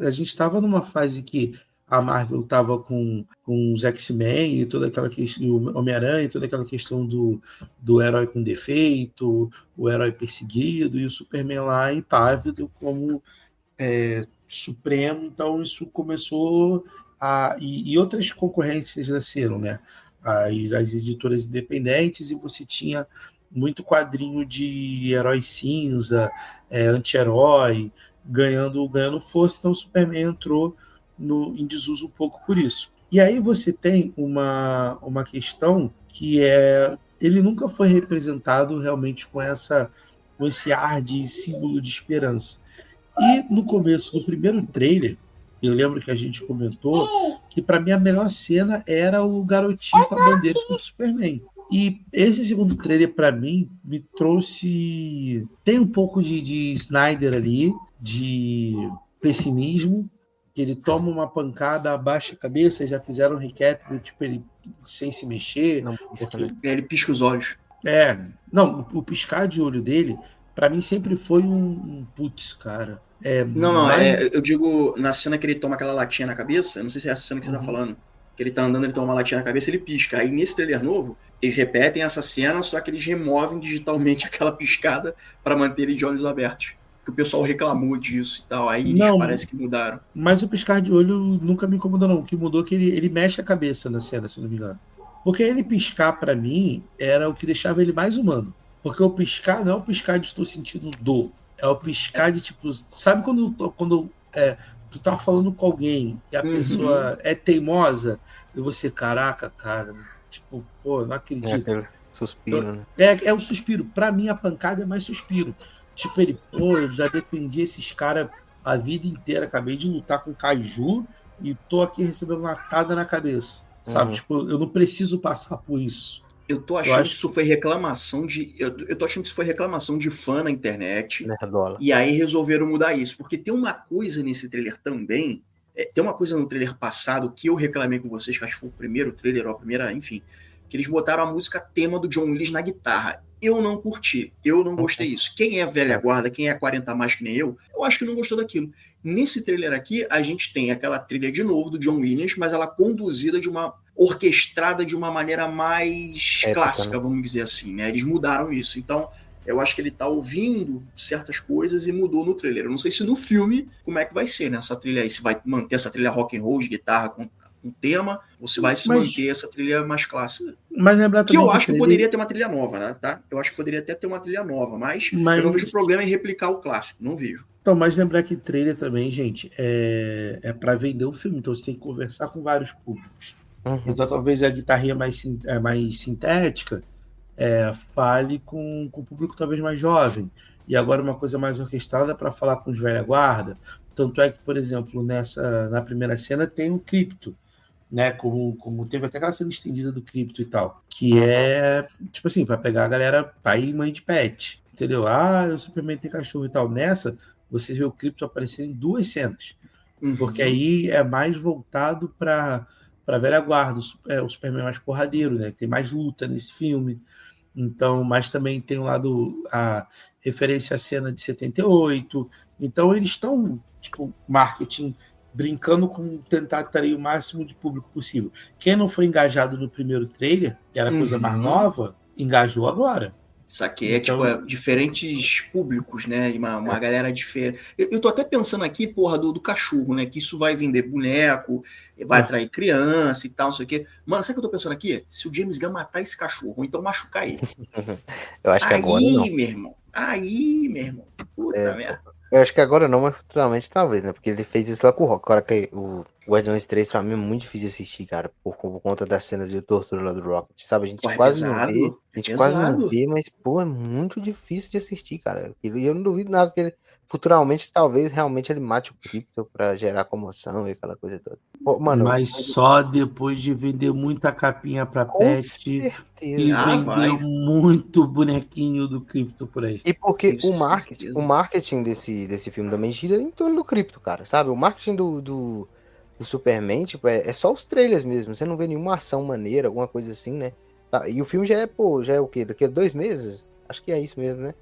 a gente estava numa fase que a Marvel estava com os X-Men e toda aquela questão, o Homem-Aranha e toda aquela questão do herói com defeito, o herói perseguido e o Superman lá impávido como supremo. Então isso começou e outras concorrências nasceram, né? As editoras independentes, e você tinha muito quadrinho de herói cinza, anti-herói, ganhando força. Então o Superman entrou em desuso um pouco por isso. E aí você tem uma questão que ele nunca foi representado realmente com esse ar de símbolo de esperança. E no começo do primeiro trailer, eu lembro que a gente comentou que para mim a melhor cena era o garotinho com a bandeira do Superman. E esse segundo trailer, para mim, me trouxe... Tem um pouco de Snyder ali, de pessimismo, que ele toma uma pancada, abaixa a cabeça, já fizeram um recap do tipo ele sem se mexer. Não, porque ele pisca os olhos. Não, o piscar de olho dele, para mim sempre foi um putz, cara. Eu digo na cena que ele toma aquela latinha na cabeça, eu não sei se é essa cena que você tá falando. que ele tá andando, ele toma uma latinha na cabeça, ele pisca. Aí nesse trailer novo, eles repetem essa cena, só que eles removem digitalmente aquela piscada para manter ele de olhos abertos. Que o pessoal reclamou disso e tal, aí eles Não, parece que mudaram. mas o piscar de olho nunca me incomodou, não. O que mudou é que ele mexe a cabeça na cena, se não me engano. Porque ele piscar, pra mim, era o que deixava ele mais humano. Porque o piscar não é o piscar de estou sentindo dor. É o piscar de tipo. Sabe quando tu tá falando com alguém e a pessoa é teimosa e você, caraca, cara, tipo, pô, não É acredito. aquele suspiro, né? É o suspiro. Pra mim, a pancada é mais suspiro. Tipo, ele, pô, eu já defendi esses caras a vida inteira. Acabei de lutar com o Kaiju e tô aqui recebendo uma latada na cabeça. Sabe? Uhum. Tipo, eu não preciso passar por isso. Eu tô Eu achando que acho. isso foi reclamação de. Eu tô achando que isso foi reclamação de fã na internet. Nerdola. E aí resolveram mudar isso. Porque tem uma coisa nesse trailer também. Tem uma coisa no trailer passado que eu reclamei com vocês, que acho que foi o primeiro trailer, ou a primeira, enfim. Que eles botaram a música tema do John Williams na guitarra. Eu não curti, eu não gostei disso. Quem é velha guarda, quem é 40 a mais que nem eu acho que não gostou daquilo. Nesse trailer aqui, a gente tem aquela trilha de novo do John Williams, mas ela conduzida orquestrada de uma maneira mais Épica, clássica, né? vamos dizer assim, né? Eles mudaram isso. Então, eu acho que ele tá ouvindo certas coisas e mudou no trailer. Eu não sei se no filme, como é que vai ser, né? Essa trilha aí, se vai manter essa trilha rock and roll de guitarra com tema, ou se vai se Mas, manter essa trilha mais clássica. mas lembrar Que também eu que o acho que trailer. poderia ter uma trilha nova, né? Tá? Eu acho que poderia até ter uma trilha nova, mas eu não vejo Mas, problema em replicar o clássico. Não vejo. então, mas lembrar que trailer também, gente, é para vender o filme. Então você tem que conversar com vários públicos. Uhum. Então talvez a guitarrinha mais sintética fale com o público talvez mais jovem. E agora uma coisa mais orquestrada para falar com os velha guarda. Tanto é que, por exemplo, na primeira cena tem o Crypto, né? Como teve até aquela cena estendida do Crypto e tal. Que é, tipo assim, para pegar a galera, pai e mãe de pet. Entendeu? Ah, o Superman tem cachorro e tal. Nessa, você vê o Crypto aparecer em 2 cenas. Porque aí é mais voltado para velha guarda, o Superman mais porradeiro, né? Tem mais luta nesse filme. Então, mas também tem o lado, a referência à cena de 78. Então, eles estão, tipo, marketing brincando com tentar atrair o máximo de público possível. Quem não foi engajado no primeiro trailer, que era a coisa mais nova, engajou agora. Isso aqui é Então, tipo diferentes públicos, né? E uma galera diferente. Eu tô até pensando aqui, porra, do cachorro, né? Que isso vai vender boneco, vai atrair criança e tal, não sei o quê. Mano, sabe o que eu tô pensando aqui? Se o James Gunn matar esse cachorro, ou então machucar ele. Eu acho que agora não. Aí, meu irmão. Puta merda. Eu acho que agora não, mas futuramente talvez, né? Porque ele fez isso lá com o Rock. Agora que o Guardiões 3 pra mim é muito difícil de assistir, cara. Por conta das cenas de tortura lá do Rocket, sabe? A gente Porra, é quase não vê. pesado. A gente É quase não pesado. vê, mas, pô, é muito difícil de assistir, cara. E eu não duvido nada que ele, futuramente, talvez, realmente ele mate o Crypto pra gerar comoção e aquela coisa toda. Pô, mano, mas só depois de vender muita capinha para com pet e certeza. vendeu muito bonequinho do Crypto por aí. E porque Tenho o certeza. marketing desse filme também gira em torno do Crypto, cara, sabe? O marketing do Superman, tipo, é só os trailers mesmo. Você não vê nenhuma ação maneira, alguma coisa assim, né? Tá, e o filme já é o quê? Daqui a 2 meses? Acho que é isso mesmo, né?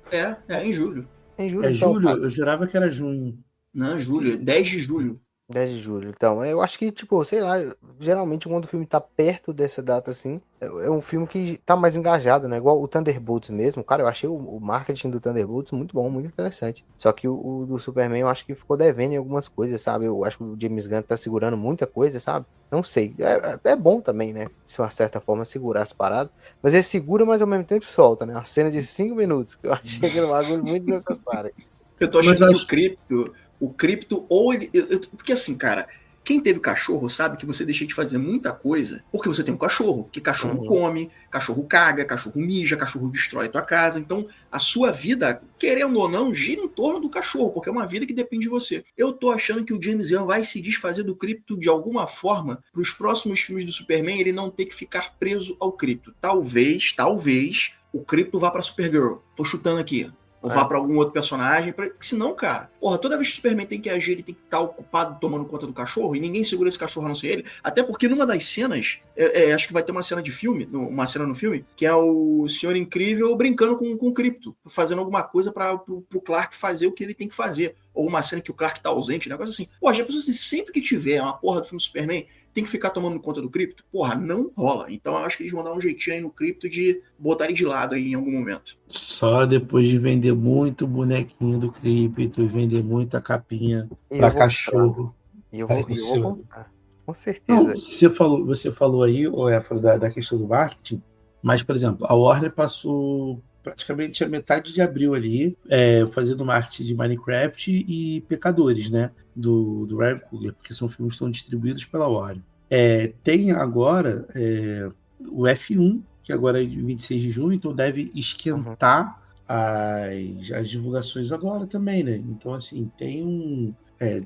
É em julho. Em julho, É então, julho? cara. Eu jurava que era junho. Não, julho. 10 de julho. 10 de julho. Então, eu acho que, tipo, sei lá, geralmente quando o filme tá perto dessa data, assim, é um filme que tá mais engajado, né? Igual o Thunderbolts mesmo. Cara, eu achei o marketing do Thunderbolts muito bom, muito interessante. Só que o do Superman eu acho que ficou devendo em algumas coisas, sabe? Eu acho que o James Gunn tá segurando muita coisa, sabe? Não sei. É bom também, né? De uma certa forma, segurar as paradas. Mas ele segura, mas ao mesmo tempo solta, né? Uma cena de 5 minutos, que eu achei aquele bagulho muito necessário. Eu tô achando que o Crypto, ou ele. Porque assim, cara, quem teve cachorro sabe que você deixa de fazer muita coisa porque você tem um cachorro. Porque cachorro come, cachorro caga, cachorro mija, cachorro destrói tua casa. Então, a sua vida, querendo ou não, gira em torno do cachorro, porque é uma vida que depende de você. Eu tô achando que o James Gunn vai se desfazer do Crypto de alguma forma para os próximos filmes do Superman ele não ter que ficar preso ao Crypto. Talvez, o Crypto vá pra Supergirl. Tô chutando aqui. Ou vá pra algum outro personagem. Senão, cara, porra, toda vez que o Superman tem que agir, ele tem que estar ocupado tomando conta do cachorro, e ninguém segura esse cachorro a não ser ele. Até porque numa das cenas, acho que vai ter uma cena de filme, uma cena no filme, que é o Senhor Incrível brincando com o Crypto, fazendo alguma coisa pro Clark fazer o que ele tem que fazer. Ou uma cena que o Clark tá ausente, um negócio assim. Pô, já pensou assim, sempre que tiver uma porra do filme do Superman, tem que ficar tomando conta do cripto? Porra, não rola. Então eu acho que eles vão dar um jeitinho aí no cripto de botar ele de lado aí em algum momento. Só depois de vender muito bonequinho do cripto e vender muita capinha para cachorro. E eu vou comprar. Com certeza. Não, você falou aí, Efra, da questão do marketing, mas, por exemplo, a Warner passou praticamente a metade de abril ali fazendo marketing de Minecraft e Pecadores, né? Do Ryan Coogler, porque são filmes que estão distribuídos pela Warner. Tem agora o F1, que agora é 26 de junho, então deve esquentar as divulgações agora também, né? Então, assim, tem um...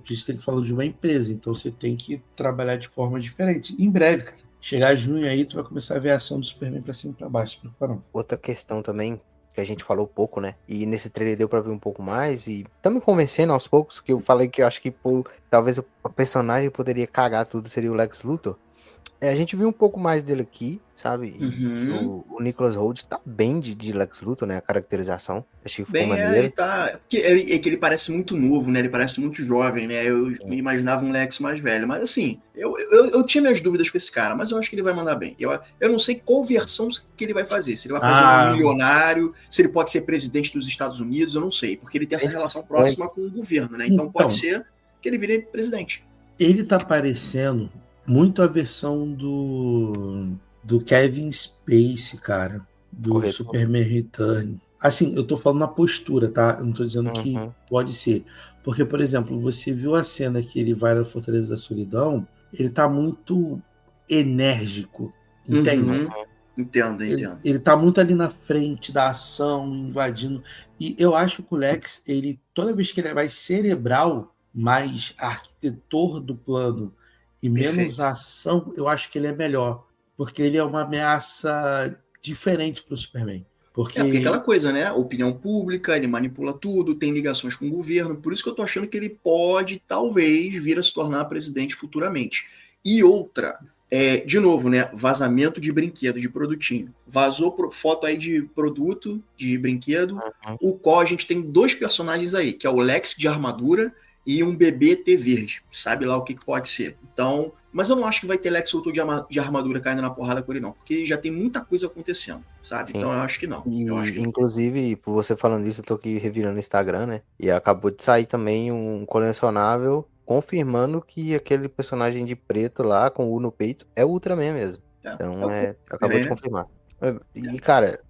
Disso tem que falar de uma empresa, então você tem que trabalhar de forma diferente. Em breve, cara. Chegar junho aí, tu vai começar a ver a ação do Superman pra cima e pra baixo. Não. Outra questão também, que a gente falou pouco, né? E nesse trailer deu pra ver um pouco mais, e tá me convencendo aos poucos, que eu falei que eu acho que talvez o personagem poderia cagar tudo, seria o Lex Luthor. A gente viu um pouco mais dele aqui, sabe? E o Nicholas Hoult tá bem de Lex Luthor, né? A caracterização. Achei que ficou maneiro. Ele tá... que ele parece muito novo, né? Ele parece muito jovem, né? Eu me imaginava um Lex mais velho. Mas assim, eu tinha minhas dúvidas com esse cara, mas eu acho que ele vai mandar bem. Eu não sei qual versão que ele vai fazer. Se ele vai fazer um milionário, se ele pode ser presidente dos Estados Unidos, eu não sei. Porque ele tem essa relação próxima com o governo, né? Então pode ser que ele vire presidente. Ele tá parecendo muito a versão do Kevin Spacey, cara, do Superman Return. Assim, eu tô falando na postura, tá? Eu não tô dizendo que pode ser. Porque, por exemplo, você viu a cena que ele vai na Fortaleza da Solidão, ele tá muito enérgico, entende? Entendo. Ele tá muito ali na frente da ação, invadindo. E eu acho que o Lex, toda vez que ele é mais cerebral, mais arquitetor do plano, e menos ação, eu acho que ele é melhor. Porque ele é uma ameaça diferente para o Superman. Porque aquela coisa, né? Opinião pública, ele manipula tudo, tem ligações com o governo. Por isso que eu tô achando que ele pode, talvez, vir a se tornar presidente futuramente. E outra, de novo, né? Vazamento de brinquedo, de produtinho. Vazou foto aí de produto, de brinquedo, o qual a gente tem 2 personagens aí, que é o Lex de armadura e um bebê T verde. Sabe lá o que pode ser. Então, mas eu não acho que vai ter Lex Luthor de armadura caindo na porrada com ele, não. Porque já tem muita coisa acontecendo, sabe? Sim. Então eu acho que não. Inclusive, por você falando isso, eu tô aqui revirando no Instagram, né? E acabou de sair também um colecionável confirmando que aquele personagem de preto lá, com o U no peito, é o Ultraman mesmo. Então, acabou de confirmar. E, cara,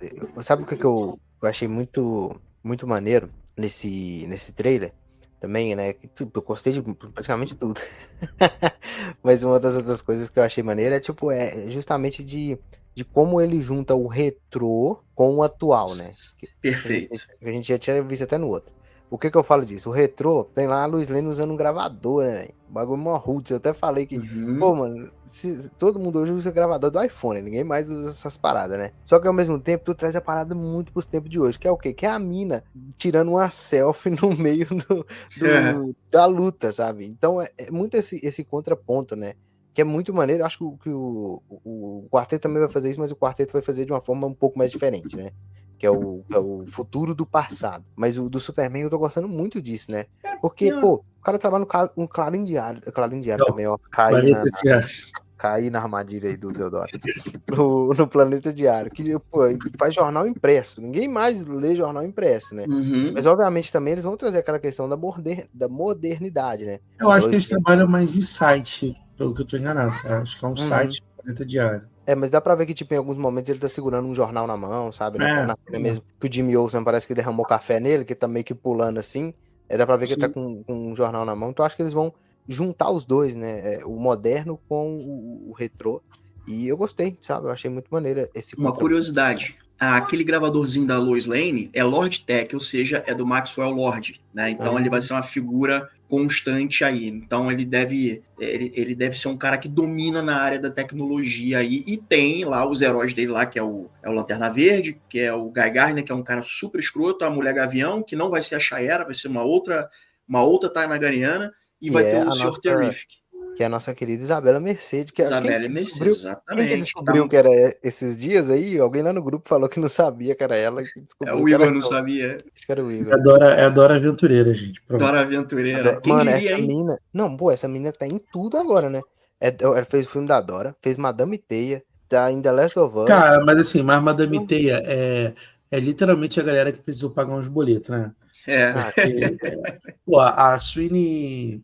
sabe o que eu achei muito, muito maneiro nesse trailer? Também, né? Eu gostei de praticamente tudo. Mas uma das outras coisas que eu achei maneira é justamente de como ele junta o retrô com o atual, né? Perfeito. A gente já tinha visto até no outro. O que eu falo disso? O retrô tem lá a Lois Lane usando um gravador, né? O bagulho mó roots. Eu até falei que, pô, mano, todo mundo hoje usa gravador do iPhone, ninguém mais usa essas paradas, né? Só que ao mesmo tempo, tu traz a parada muito pros tempos de hoje, que é o quê? Que é a mina tirando uma selfie no meio da luta, sabe? Então é muito esse contraponto, né? Que é muito maneiro. Eu acho que o quarteto também vai fazer isso, mas o quarteto vai fazer de uma forma um pouco mais diferente, né? Que é o futuro do passado. Mas o do Superman eu tô gostando muito disso, né? Porque, pô, o cara trabalha no Clarim Diário também, ó. Cair na armadilha aí do Deodoro. No Planeta Diário. Que, pô, faz jornal impresso. Ninguém mais lê jornal impresso, né? Mas, obviamente, também eles vão trazer aquela questão da modernidade, né? Eu acho que eles trabalham mais em site, pelo que eu tô enganado, tá? Acho que é um site do Planeta Diário. Mas dá pra ver que, tipo, em alguns momentos ele tá segurando um jornal na mão, sabe? Na cena mesmo que o Jimmy Olsen parece que derramou café nele, que tá meio que pulando assim. Dá pra ver que ele tá com um jornal na mão. Então acho que eles vão juntar os dois, né? O moderno com o retrô. E eu gostei, sabe? Eu achei muito maneiro esse Uma curiosidade. Aquele gravadorzinho da Lois Lane é Lord Tech, ou seja, é do Maxwell Lord, né? Então ele vai ser uma figura constante aí. Então ele deve ser um cara que domina na área da tecnologia aí. E tem lá os heróis dele lá, que é o Lanterna Verde, que é o Guy Gardner, que é um cara super escroto, a Mulher Gavião, que não vai ser a Shaera, vai ser uma outra Tainagariana, e vai ter o Sr. Terrific. Que é a nossa querida Isabela Mercedes. Isabela Mercedes, exatamente. Quem descobriu que era esses dias aí? Alguém lá no grupo falou que não sabia que era ela. O Igor não sabia. Acho que era o Igor. É a Dora Aventureira, gente. Dora Aventureira. Quem diria, essa mina... Não, pô, essa mina tá em tudo agora, né? Ela fez o filme da Dora, fez Madame Teia, tá em The Last of Us. Cara, mas assim, mas Madame Teia é literalmente a galera que precisou pagar uns boletos, né? É. Porque, pô, a Sydney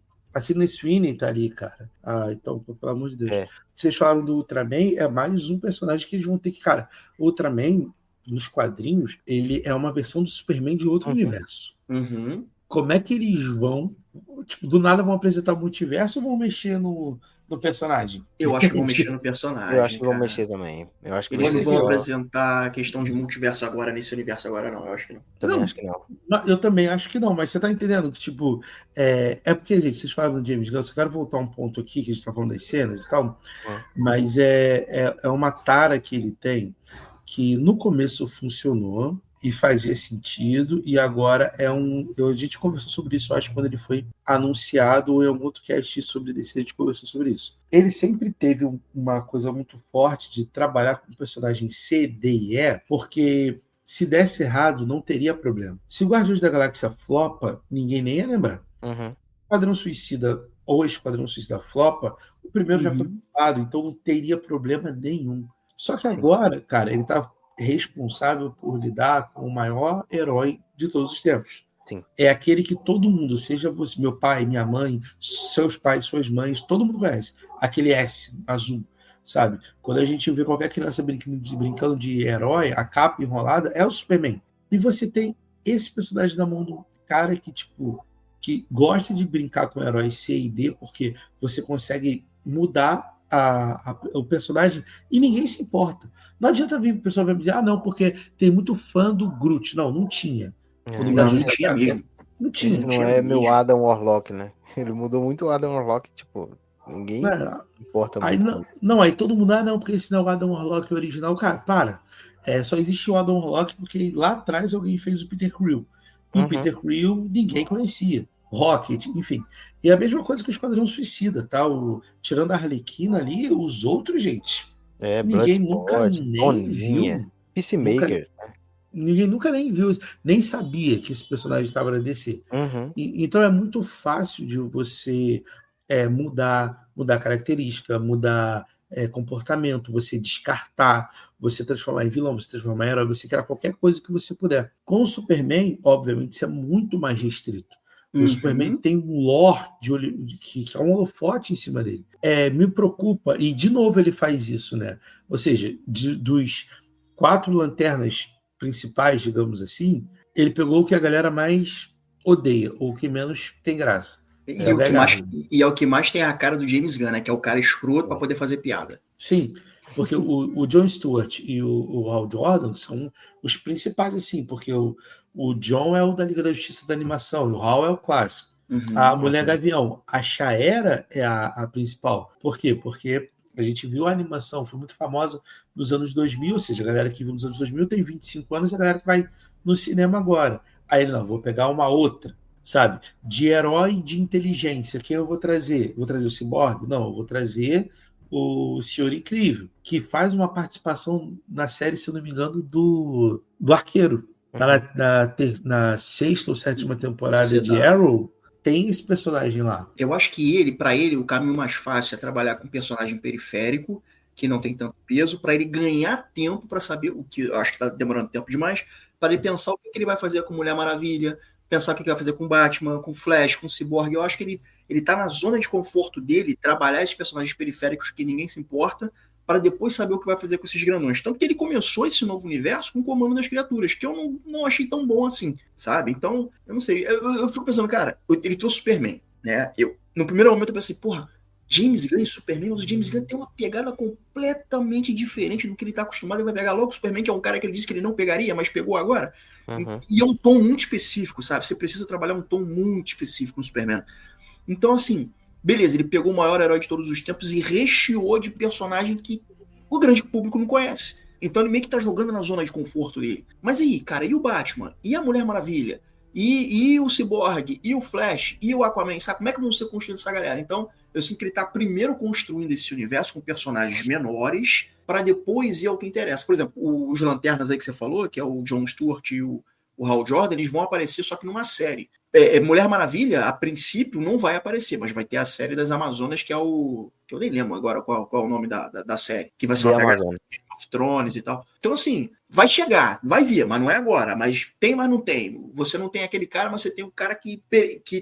Sweeney tá ali, cara. Então, pelo amor de Deus. É. Vocês falaram do Ultraman, é mais um personagem que eles vão ter que, cara, o Ultraman, nos quadrinhos, ele é uma versão do Superman de outro universo. Uhum. Como é que eles vão, tipo, do nada vão apresentar o multiverso ou vão mexer no personagem? Eu acho que vão mexer no personagem. Eu acho que vão cara. mexer também. Eu acho que Eles vai não ser vão só- apresentar a questão de multiverso agora, nesse universo agora, não. Eu acho que não. Também Não. acho que não. Eu também acho que não, mas você tá entendendo que, tipo, é porque, gente, vocês falam do James Gunn, eu quero voltar um ponto aqui, que a gente tá falando das cenas e tal, mas é uma tara que ele tem, que no começo funcionou e fazia sentido, e agora a gente conversou sobre isso, eu acho, quando ele foi anunciado, ou em algum outro cast sobre DC, a gente conversou sobre isso. Ele sempre teve uma coisa muito forte de trabalhar com personagem C, D e E, porque se desse errado, não teria problema. Se o Guardiões da Galáxia flopa, ninguém nem ia lembrar. Esquadrão Suicida ou Esquadrão Suicida flopa, o primeiro já foi flopado, então não teria problema nenhum. Só que agora, cara, ele tá responsável por lidar com o maior herói de todos os tempos. Sim. É aquele que todo mundo, seja você, meu pai, minha mãe, seus pais, suas mães, todo mundo conhece. Aquele S azul, sabe? Quando a gente vê qualquer criança brincando de herói, a capa enrolada é o Superman. E você tem esse personagem na mão do cara que, tipo, que gosta de brincar com heróis C e D, porque você consegue mudar o personagem e ninguém se importa. Não adianta vir o pessoal vai me dizer, não, porque tem muito fã do Groot. Não tinha. Não tinha mesmo. Não tinha. Esse não é meu Adam Warlock, né? Ele mudou muito o Adam Warlock, tipo, ninguém importa aí muito. Aí todo mundo, não, porque esse não é o Adam Warlock original. Cara, para. Só existe o Adam Warlock porque lá atrás alguém fez o Peter Quill. E o Peter Quill ninguém conhecia. Rocket, enfim. E a mesma coisa que o Esquadrão Suicida, tá? Tirando a Arlequina ali, os outros, gente. Ninguém nunca nem viu. Peacemaker. Ninguém nunca nem viu, nem sabia que esse personagem estava na DC. Então é muito fácil de você mudar característica, mudar comportamento, você descartar, você transformar em vilão, você transformar em herói, você criar qualquer coisa que você puder. Com o Superman, obviamente, isso é muito mais restrito. O Superman tem um lore que é um holofote em cima dele. Me preocupa, e de novo ele faz isso, né? Ou seja, dos 4 lanternas principais, digamos assim, ele pegou o que a galera mais odeia, ou o que menos tem graça. E é o que mais tem a cara do James Gunn, né? Que é o cara escroto pra poder fazer piada. Sim, porque o Jon Stewart e o Hal Jordan são os principais, assim, porque o Jon é o da Liga da Justiça da animação, e o Hal é o clássico. A Mulher Gavião, a Shaera é a principal. Por quê? Porque a gente viu a animação, foi muito famosa nos anos 2000, ou seja, a galera que viu nos anos 2000 tem 25 anos e a galera que vai no cinema agora. Aí ele, não, vou pegar uma outra, sabe? De herói de inteligência. Quem eu vou trazer? Vou trazer o Cyborg? Não, eu vou trazer o Senhor Incrível, que faz uma participação na série, se eu não me engano, do Arqueiro. Na 6ª ou 7ª temporada de Arrow, tem esse personagem lá. Eu acho que para ele, o caminho mais fácil é trabalhar com um personagem periférico, que não tem tanto peso, para ele ganhar tempo para saber o que eu acho que está demorando tempo demais, para ele pensar o que ele vai fazer com Mulher Maravilha, pensar o que ele vai fazer com Batman, com Flash, com Cyborg. Eu acho que ele tá na zona de conforto dele, trabalhar esses personagens periféricos que ninguém se importa, para depois saber o que vai fazer com esses grandões. Tanto que ele começou esse novo universo com o Comando das Criaturas, que eu não achei tão bom assim, sabe? Então, eu não sei. Eu fico pensando, cara, ele trouxe Superman, né? No primeiro momento eu pensei, porra, James Gunn e Superman, mas o James Gunn tem uma pegada completamente diferente do que ele tá acostumado. Ele vai pegar logo o Superman, que é um cara que ele disse que ele não pegaria, mas pegou agora. E é um tom muito específico, sabe? Você precisa trabalhar um tom muito específico no Superman. Então, assim, beleza, ele pegou o maior herói de todos os tempos e recheou de personagem que o grande público não conhece. Então ele meio que tá jogando na zona de conforto dele. Mas aí, cara, e o Batman? E a Mulher Maravilha? E o Cyborg? E o Flash? E o Aquaman? Sabe como é que vão ser construídos essa galera? Então, eu sinto que ele tá primeiro construindo esse universo com personagens menores, para depois ir ao que interessa. Por exemplo, os Lanternas aí que você falou, que é o Jon Stewart e o Hal Jordan, eles vão aparecer só que numa série. Mulher Maravilha, a princípio, não vai aparecer, mas vai ter a série das Amazonas, que é o. Que eu nem lembro agora qual é o nome da série. Que vai ser The uma pegada Amazon. de Game of Thrones e tal. Então, assim, vai chegar, vai vir, mas não é agora. Mas tem, mas não tem. Você não tem aquele cara, mas você tem o cara que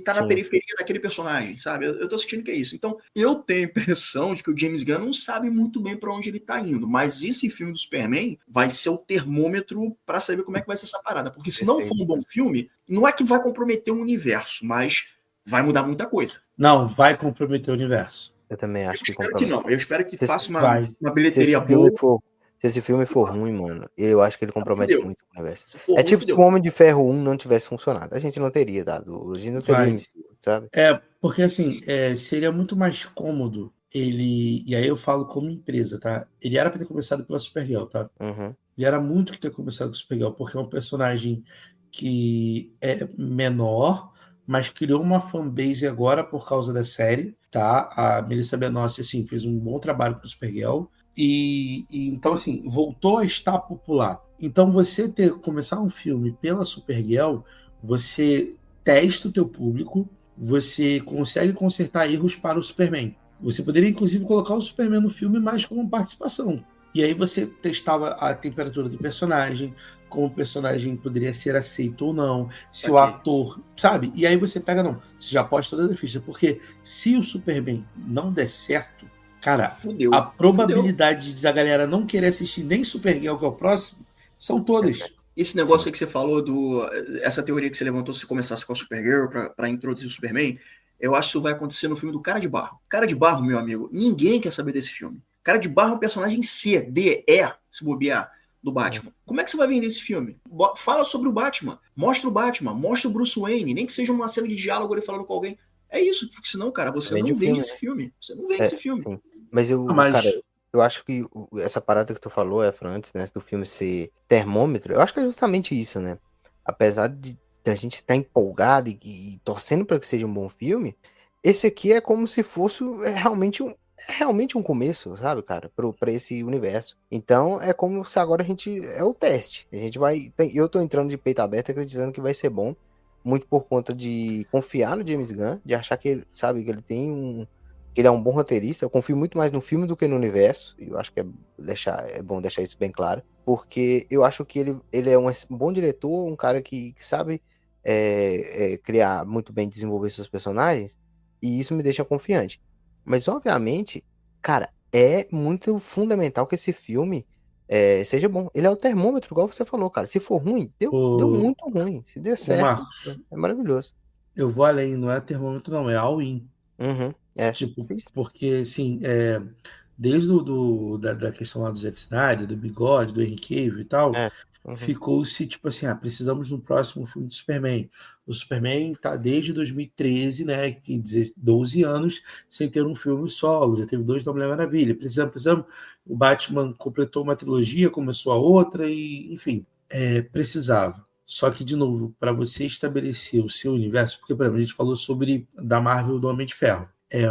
tá na Sim. periferia daquele personagem, sabe? Eu tô sentindo que é isso. Então, eu tenho a impressão de que o James Gunn não sabe muito bem pra onde ele tá indo. Mas esse filme do Superman vai ser o termômetro pra saber como é que vai ser essa parada. Porque se não for um bom filme, não é que vai comprometer o universo, mas vai mudar muita coisa. Não, vai comprometer o universo. Eu também Eu acho que espero que compromete. não. Eu espero que faça Vai. uma Se bilheteria esse filme boa. for, se esse filme for ruim, mano, eu acho que ele compromete Fudeu. muito o universo. Se for É ruim, tipo se fudeu. o Homem de Ferro 1 não tivesse funcionado. A gente não teria dado. A gente não teria Vai. MCU, sabe? Porque assim, seria muito mais cômodo ele. E aí eu falo como empresa, tá? Ele era pra ter começado pela Supergirl, tá? Uhum. Ele era muito que ter começado com Supergirl, porque é um personagem que é menor, mas criou uma fanbase agora por causa da série, tá? A Melissa Benoist, assim, fez um bom trabalho com Supergirl. Então, assim, voltou a estar popular. Então, começar um filme pela Supergirl, você testa o teu público, você consegue consertar erros para o Superman. Você poderia, inclusive, colocar o Superman no filme mais como participação. E aí você testava a temperatura do personagem, como o personagem poderia ser aceito ou não, se o ator, sabe? E aí você pega, não, você já pode todas as fichas, porque se o Superman não der certo, cara, Fudeu. a probabilidade da galera não querer assistir nem Supergirl, que é o próximo, são todas. Esse negócio aí que você falou, essa teoria que você levantou, se começasse com a Supergirl pra introduzir o Superman, eu acho que isso vai acontecer no filme do Cara de Barro. Cara de Barro, meu amigo, ninguém quer saber desse filme. Cara de Barro é um personagem C, D, E, se bobear, do Batman. Como é que você vai vender esse filme? Fala sobre o Batman, mostra o Bruce Wayne, nem que seja uma cena de diálogo ele falando com alguém. É isso, porque senão, cara, você Vende não o vende filme, esse né? filme. Você não vende esse filme. Sim. Mas cara, eu acho que essa parada que tu falou, Efra, antes, né, do filme ser termômetro, eu acho que é justamente isso, né? Apesar de a gente estar empolgado e torcendo para que seja um bom filme, esse aqui é como se fosse realmente um começo, sabe, cara, pra esse universo. Então, é como se agora é o teste. A gente eu tô entrando de peito aberto acreditando que vai ser bom, muito por conta de confiar no James Gunn, de achar que ele, sabe, que ele tem que ele é um bom roteirista. Eu confio muito mais no filme do que no universo. E eu acho que é bom deixar isso bem claro. Porque eu acho que ele é um bom diretor, um cara que sabe criar muito bem, desenvolver seus personagens. E isso me deixa confiante. Mas, obviamente, cara, é muito fundamental que esse filme seja bom. Ele é o termômetro, igual você falou, cara. Se for ruim, deu muito ruim. Se der certo, Marcos, é maravilhoso. eu vou além, não é termômetro, não, é all-in. Uhum, Tipo, sim. porque assim, desde da questão lá do Zack Snyder, do Bigode, do Henry Cavill e tal, Uhum. ficou-se tipo assim, precisamos de um próximo filme do Superman. O Superman tá desde 2013, né, 12 anos, sem ter um filme solo, já teve 2 da Mulher Maravilha. Precisamos, o Batman completou uma trilogia, começou a outra e, enfim, precisava. Só que, de novo, para você estabelecer o seu universo, porque, por exemplo, a gente falou sobre da Marvel do Homem de Ferro,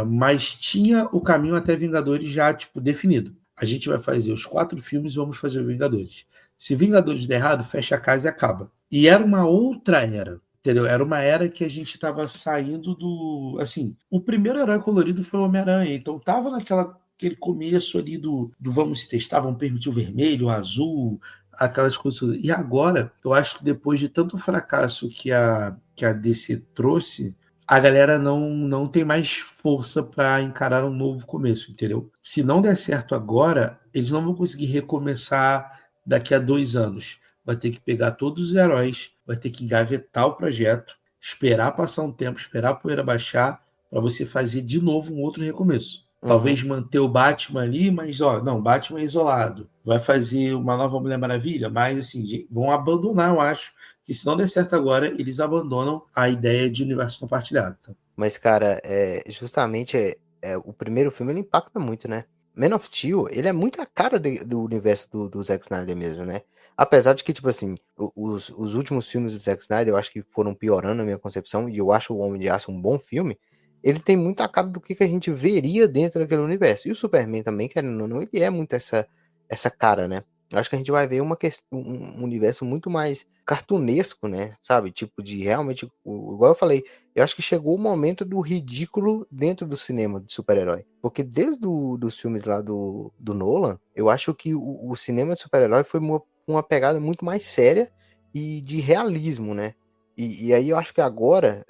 mas tinha o caminho até Vingadores já, tipo, definido. A gente vai fazer os 4 filmes e vamos fazer o Vingadores. Se Vingadores der errado, fecha a casa e acaba. E era uma outra era, entendeu? Era uma era que a gente estava saindo do... Assim, o primeiro herói colorido foi o Homem-Aranha, então tava aquele começo ali do vamos se testar, vamos permitir o vermelho, o azul, aquelas coisas todas. E agora, eu acho que depois de tanto fracasso que a DC trouxe, a galera não tem mais força para encarar um novo começo, entendeu? Se não der certo agora, eles não vão conseguir recomeçar daqui a 2 anos. Vai ter que pegar todos os heróis, vai ter que engavetar o projeto, esperar passar um tempo, esperar a poeira baixar, para você fazer de novo um outro recomeço. Talvez manter o Batman ali, mas não, Batman é isolado. Vai fazer uma nova Mulher Maravilha, mas assim, vão abandonar, eu acho, que se não der certo agora, eles abandonam a ideia de universo compartilhado. Tá? Mas, cara, justamente o primeiro filme ele impacta muito, né? Man of Steel, ele é muito a cara do universo do Zack Snyder mesmo, né? Apesar de que, tipo assim, os últimos filmes do Zack Snyder eu acho que foram piorando na minha concepção, e eu acho o Homem de Aço um bom filme. Ele tem muita cara do que a gente veria dentro daquele universo. E o Superman também, querendo ou não, ele é muito essa cara, né? Eu acho que a gente vai ver um universo muito mais cartunesco, né? Sabe? Tipo, de realmente, igual eu falei, eu acho que chegou o momento do ridículo dentro do cinema de super-herói. Porque desde dos filmes lá do Nolan, eu acho que o cinema de super-herói foi uma pegada muito mais séria e de realismo, né? E aí eu acho que agora,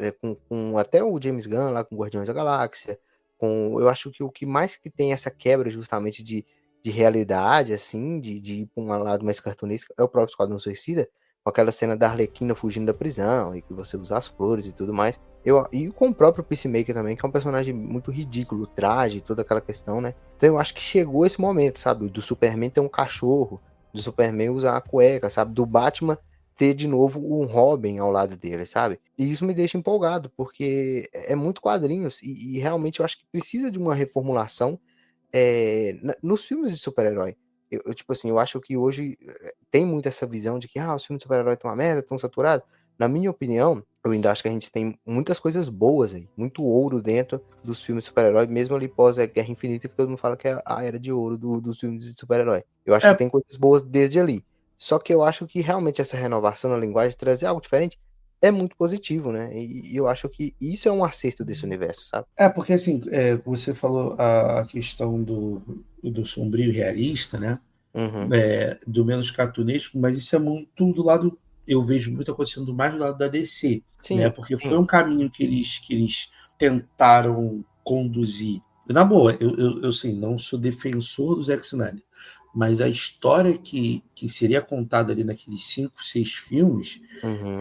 com até o James Gunn lá com Guardiões da Galáxia, eu acho que o que mais que tem essa quebra justamente de realidade, assim, de ir para um lado mais cartunesco, é o próprio Esquadrão Suicida, com aquela cena da Arlequina fugindo da prisão, e que você usa as flores e tudo mais. E com o próprio Peacemaker também, que é um personagem muito ridículo, o traje, toda aquela questão, né? Então eu acho que chegou esse momento, sabe? Do Superman ter um cachorro, do Superman usar a cueca, sabe? Do Batman ter de novo um Robin ao lado dele, sabe? E isso me deixa empolgado, porque é muito quadrinhos, e realmente eu acho que precisa de uma reformulação nos filmes de super-herói. Tipo assim, eu acho que hoje tem muito essa visão de que os filmes de super-herói estão uma merda, estão saturados. Na minha opinião, eu ainda acho que a gente tem muitas coisas boas aí, muito ouro dentro dos filmes de super-herói, mesmo ali pós Guerra Infinita, que todo mundo fala que é a era de ouro dos filmes de super-herói. Eu acho que tem coisas boas desde ali. Só que eu acho que realmente essa renovação na linguagem, trazer algo diferente, é muito positivo, né? E eu acho que isso é um acerto desse universo, sabe? Porque assim, você falou a questão do sombrio realista, né? Uhum. Do menos cartunesco, mas isso é muito do lado, eu vejo muito acontecendo mais do lado da DC, né? Sim, Porque foi sim. um caminho que eles tentaram conduzir. Na boa, eu sim, não sou defensor do Zack Snyder, mas a história que seria contada ali naqueles 5, 6 filmes Uhum.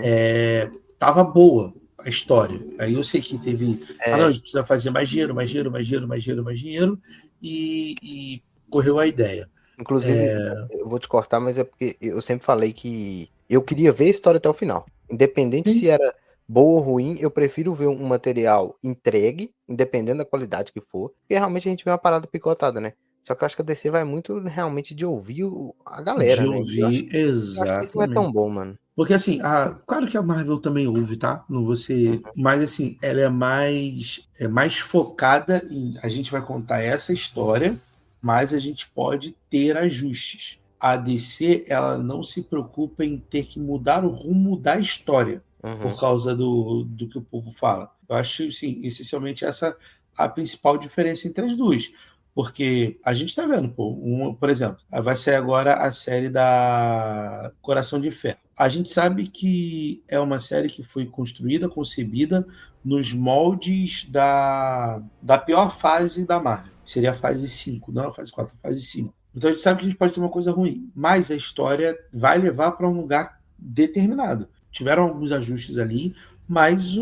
tava boa a história. Aí eu sei que teve. Não, a É, gente precisa fazer mais dinheiro, mais dinheiro, mais dinheiro, mais dinheiro, mais dinheiro, e correu a ideia. inclusive, eu vou te cortar, mas é porque eu sempre falei que eu queria ver a história até o final. Independente se Sim, era boa ou ruim, eu prefiro ver um material entregue, independendo da qualidade que for, porque realmente a gente vê uma parada picotada, né? Só que eu acho que a DC vai muito realmente de ouvir a de galera, né? E ouvir eu acho que isso não é tão exatamente. bom, mano. Porque assim, claro que a Marvel também ouve, tá? Não você, Uhum. mas assim, ela é mais focada em a gente vai contar essa história, mas a gente pode ter ajustes. A DC, ela não se preocupa em ter que mudar o rumo da história Uhum. por causa do que o povo fala. Eu acho, sim, essencialmente essa a principal diferença entre as duas. Porque a gente está vendo, por exemplo, vai sair agora a série da Coração de Ferro. A gente sabe que é uma série que foi construída, concebida nos moldes da pior fase da Marvel. Seria a fase 5, não a fase 4, a fase 5. Então a gente sabe que a gente pode ter uma coisa ruim, mas a história vai levar para um lugar determinado. Tiveram alguns ajustes ali, mas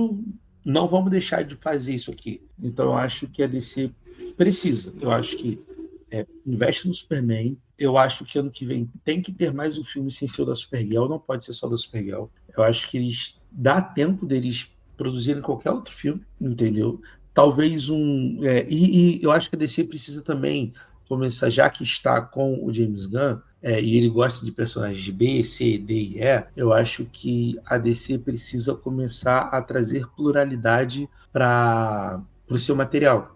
não vamos deixar de fazer isso aqui. Então eu acho que a DC precisa. Eu acho que investe no Superman. Eu acho que ano que vem tem que ter mais um filme sem ser o da Supergirl, não pode ser só da Supergirl. Eu acho que eles dá tempo deles produzirem qualquer outro filme, entendeu? Talvez e eu acho que a DC precisa também começar, já que está com o James Gunn, e ele gosta de personagens de B, C, D e E, eu acho que a DC precisa começar a trazer pluralidade para o seu material.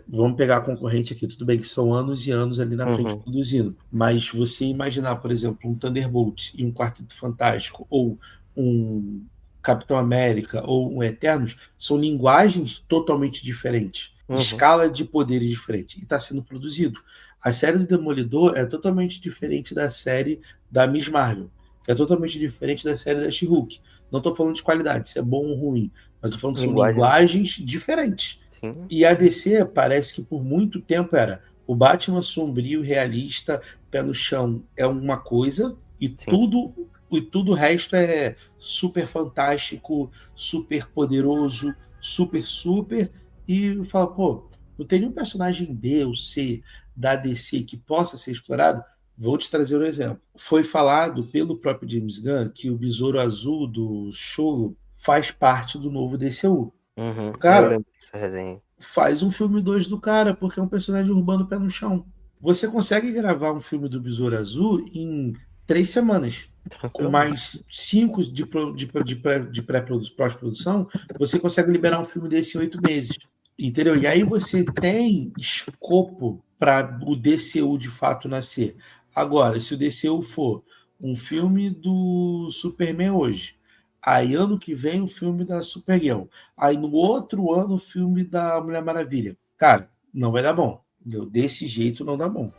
Vamos pegar a concorrente aqui, tudo bem que são anos e anos ali na frente Uhum. produzindo, mas você imaginar, por exemplo, um Thunderbolt e um Quarteto Fantástico, ou um Capitão América, ou um Eternos, são linguagens totalmente diferentes, Uhum. escala de poderes diferente, e está sendo produzido. A série do Demolidor é totalmente diferente da série da Miss Marvel, que é totalmente diferente da série da She-Hulk. Não estou falando de qualidade, se é bom ou ruim, mas estou falando que são Linguagem, né? linguagens diferentes. Sim, E a DC parece que por muito tempo era o Batman sombrio, realista, pé no chão é uma coisa, sim. e tudo o resto é super fantástico, super poderoso, super, super. E fala, pô, não tem nenhum personagem B ou C da DC que possa ser explorado? Vou te trazer um exemplo. Foi falado pelo próprio James Gunn que o Besouro Azul do Cholo faz parte do novo DCU. Uhum. Eu Cara, lembro dessa resenha. faz um filme 2 do cara, porque é um personagem urbano pé no chão. Você consegue gravar um filme do Besouro Azul em 3 semanas. Com Tranquilamente. mais 5 de pós-produção, você consegue liberar um filme desse em 8 meses. Entendeu? E aí você tem escopo para o DCU de fato nascer. Agora, se o DCU for um filme do Superman hoje, aí ano que vem o filme da Supergirl, aí no outro ano o filme da Mulher Maravilha, cara, não vai dar bom. Entendeu? Desse jeito não dá bom.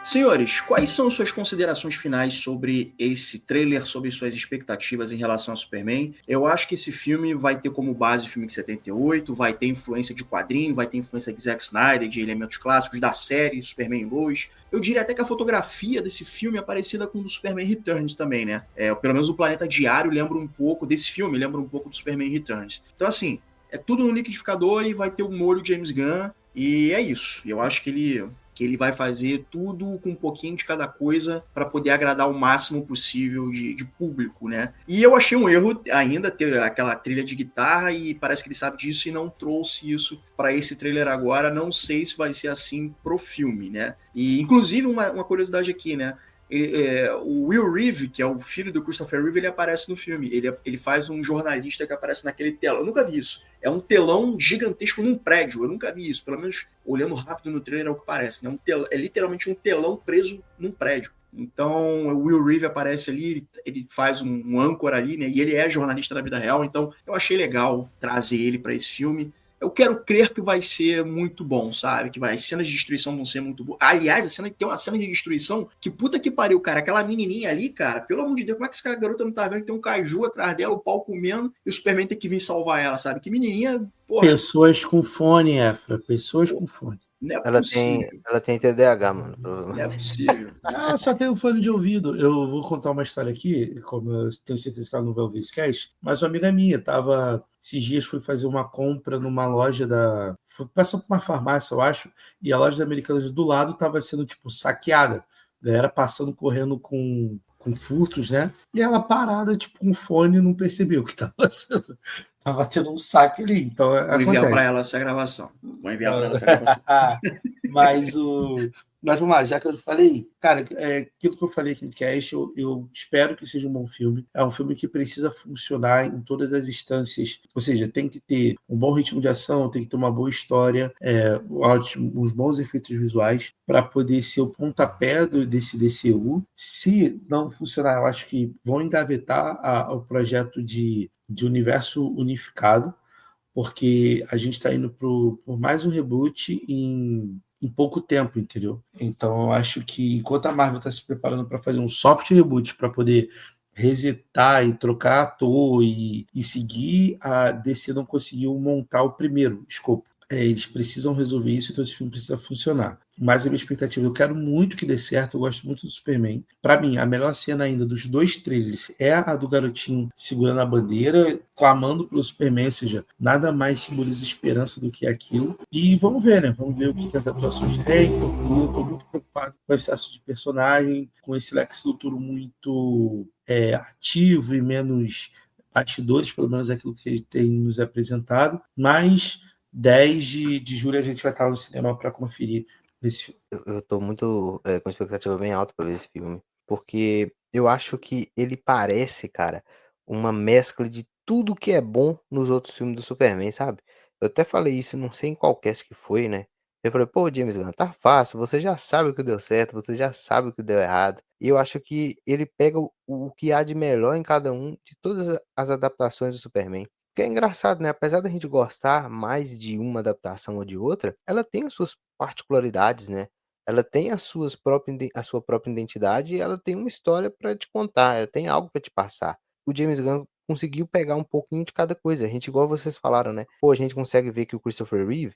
Senhores, quais são suas considerações finais sobre esse trailer, sobre suas expectativas em relação ao Superman? Eu acho que esse filme vai ter como base o filme de 78, vai ter influência de quadrinho, vai ter influência de Zack Snyder, de elementos clássicos da série Superman Lois. Eu diria até que a fotografia desse filme é parecida com o do Superman Returns também, né? Pelo menos o Planeta Diário lembra um pouco desse filme, lembra um pouco do Superman Returns. Então, assim, é tudo no liquidificador e vai ter o molho James Gunn, e é isso. Eu acho que ele vai fazer tudo com um pouquinho de cada coisa para poder agradar o máximo possível de público, né? E eu achei um erro ainda ter aquela trilha de guitarra, e parece que ele sabe disso e não trouxe isso para esse trailer agora. Não sei se vai ser assim pro filme, né? E inclusive uma curiosidade aqui, né? O Will Reeve, que é o filho do Christopher Reeve, ele aparece no filme. Ele faz um jornalista que aparece naquele telão. Eu nunca vi isso. É um telão gigantesco num prédio. Eu nunca vi isso. Pelo menos olhando rápido no trailer é o que parece. Né? É literalmente um telão preso num prédio. Então o Will Reeve aparece ali, ele faz um âncora ali, né? E ele é jornalista da vida real. Então eu achei legal trazer ele para esse filme. Eu quero crer que vai ser muito bom, sabe? Que as cenas de destruição vão ser muito boas. Aliás, tem uma cena de destruição que puta que pariu, cara. Aquela menininha ali, cara, pelo amor de Deus, como é que essa garota não tá vendo que tem um caju atrás dela, o pau comendo, e o Superman tem que vir salvar ela, sabe? Que menininha, porra. Pessoas com fone, Efra. Pessoas com fone. Não é Ela possível. tem TDAH, mano. Não é possível. Ah, só tem um fone de ouvido. Eu vou contar uma história aqui, como eu tenho certeza que ela não vai ouvir esse cast, mas uma amiga minha tava. Esses dias fui fazer uma compra numa loja da. Passou por uma farmácia, eu acho, e a loja da Americanas do lado estava sendo, tipo, saqueada. A galera passando, correndo com furtos, né? E ela parada, tipo, com fone, não percebeu o que estava sendo. Tava tendo um saque ali, então Vou enviar para acontece. ela essa gravação. Vou enviar para ela essa gravação. Mas Mas vamos lá, já que eu falei, cara, aquilo que eu falei aqui no cast, eu espero que seja um bom filme. É um filme que precisa funcionar em todas as instâncias, ou seja, tem que ter um bom ritmo de ação, tem que ter uma boa história, uns bons efeitos visuais para poder ser o pontapé desse DCU. Se não funcionar, eu acho que vão engavetar o projeto de universo unificado, porque a gente está indo por mais um reboot em pouco tempo, entendeu? Então, eu acho que enquanto a Marvel está se preparando para fazer um soft reboot para poder resetar e trocar ator e seguir, a DC não conseguiu montar o primeiro escopo. Eles precisam resolver isso, então esse filme precisa funcionar. Mas a minha expectativa, eu quero muito que dê certo, eu gosto muito do Superman. Para mim, a melhor cena ainda dos dois trailers é a do garotinho segurando a bandeira, clamando pelo Superman, ou seja, nada mais simboliza esperança do que aquilo. E vamos ver, né? Vamos ver o que as atuações têm. Eu estou muito preocupado com o excesso de personagem, com esse Lex Luthor muito ativo e menos bastidores, pelo menos aquilo que ele tem nos apresentado. Mas 10 de julho a gente vai estar no cinema para conferir esse filme. Eu tô muito com expectativa bem alta pra ver esse filme. Porque eu acho que ele parece, cara, uma mescla de tudo que é bom nos outros filmes do Superman, sabe? Eu até falei isso, não sei em qual cast que foi, né? Eu falei, pô, James Gunn, tá fácil, você já sabe o que deu certo, você já sabe o que deu errado. E eu acho que ele pega o que há de melhor em cada um de todas as adaptações do Superman. Que é engraçado, né? Apesar da gente gostar mais de uma adaptação ou de outra, ela tem as suas particularidades, né? Ela tem a sua própria identidade e ela tem uma história para te contar, ela tem algo para te passar. O James Gunn conseguiu pegar um pouquinho de cada coisa. A gente, igual vocês falaram, né? Pô, a gente consegue ver que o Christopher Reeve,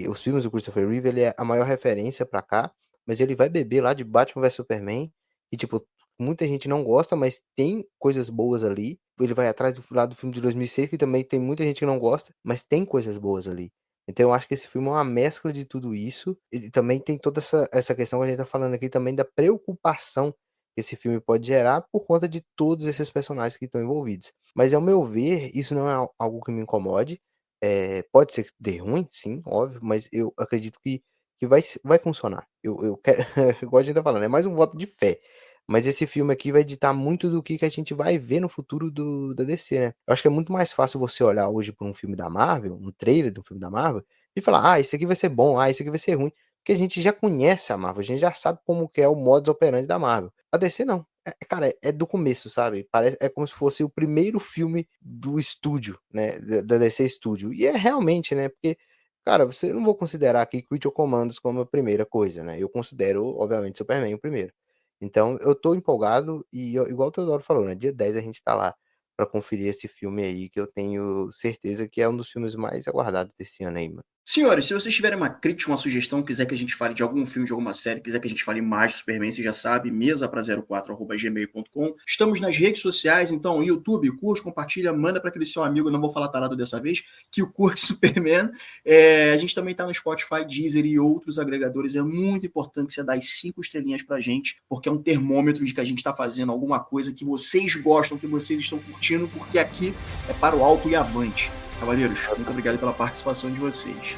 os filmes do Christopher Reeve, ele é a maior referência para cá, mas ele vai beber lá de Batman vs Superman e, tipo, muita gente não gosta, mas tem coisas boas ali. Ele vai atrás lá do filme de 2006, que também tem muita gente que não gosta, mas tem coisas boas ali. Então eu acho que esse filme é uma mescla de tudo isso. E também tem toda essa questão que a gente tá falando aqui também da preocupação que esse filme pode gerar por conta de todos esses personagens que estão envolvidos. Mas ao meu ver, isso não é algo que me incomode. Pode ser que dê ruim, sim, óbvio, mas eu acredito que vai funcionar. Eu quero, igual a gente tá falando, é mais um voto de fé. Mas esse filme aqui vai ditar muito do que a gente vai ver no futuro da DC, né? Eu acho que é muito mais fácil você olhar hoje para um filme da Marvel, um trailer de um filme da Marvel, e falar, esse aqui vai ser bom, esse aqui vai ser ruim, porque a gente já conhece a Marvel, a gente já sabe como que é o modus operandi da Marvel. A DC não. Cara, é do começo, sabe? Parece, é como se fosse o primeiro filme do estúdio, né? Da DC Studio. E é realmente, né? Porque, cara, você não vou considerar aqui Critical Commandos como a primeira coisa, né? Eu considero, obviamente, Superman o primeiro. Então, eu tô empolgado e, igual o Teodoro falou, né? Dia 10 a gente tá lá pra conferir esse filme aí, que eu tenho certeza que é um dos filmes mais aguardados desse ano aí, mano. Senhores, se vocês tiverem uma crítica, uma sugestão, quiser que a gente fale de algum filme, de alguma série, quiser que a gente fale mais de Superman, você já sabe, mesa para 04@gmail.com. Estamos nas redes sociais, então, YouTube, curte, compartilha, manda para aquele seu amigo, não vou falar tarado dessa vez, que o curte Superman. A gente também está no Spotify, Deezer e outros agregadores. É muito importante você dar as 5 estrelinhas pra gente, porque é um termômetro de que a gente está fazendo alguma coisa que vocês gostam, que vocês estão curtindo, porque aqui é para o alto e avante. Cavaleiros, muito obrigado pela participação de vocês.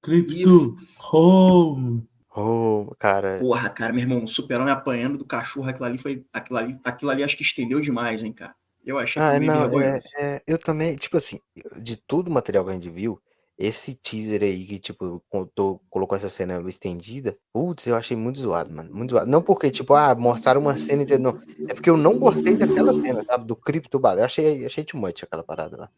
Crypto Home. Oh, cara. Porra, cara, meu irmão, o Super-Homem apanhando do cachorro, aquilo ali acho que estendeu demais, hein, cara. Eu achei aquilo meio Não, vergonhoso. eu também, tipo assim, de todo o material que a gente viu, esse teaser aí que, tipo, colocou essa cena estendida, putz, eu achei muito zoado, mano, muito zoado. Não porque, tipo, mostraram uma cena inteira, não. É porque eu não gostei daquela cena, sabe, do Crypto Battle. Eu achei too much aquela parada lá.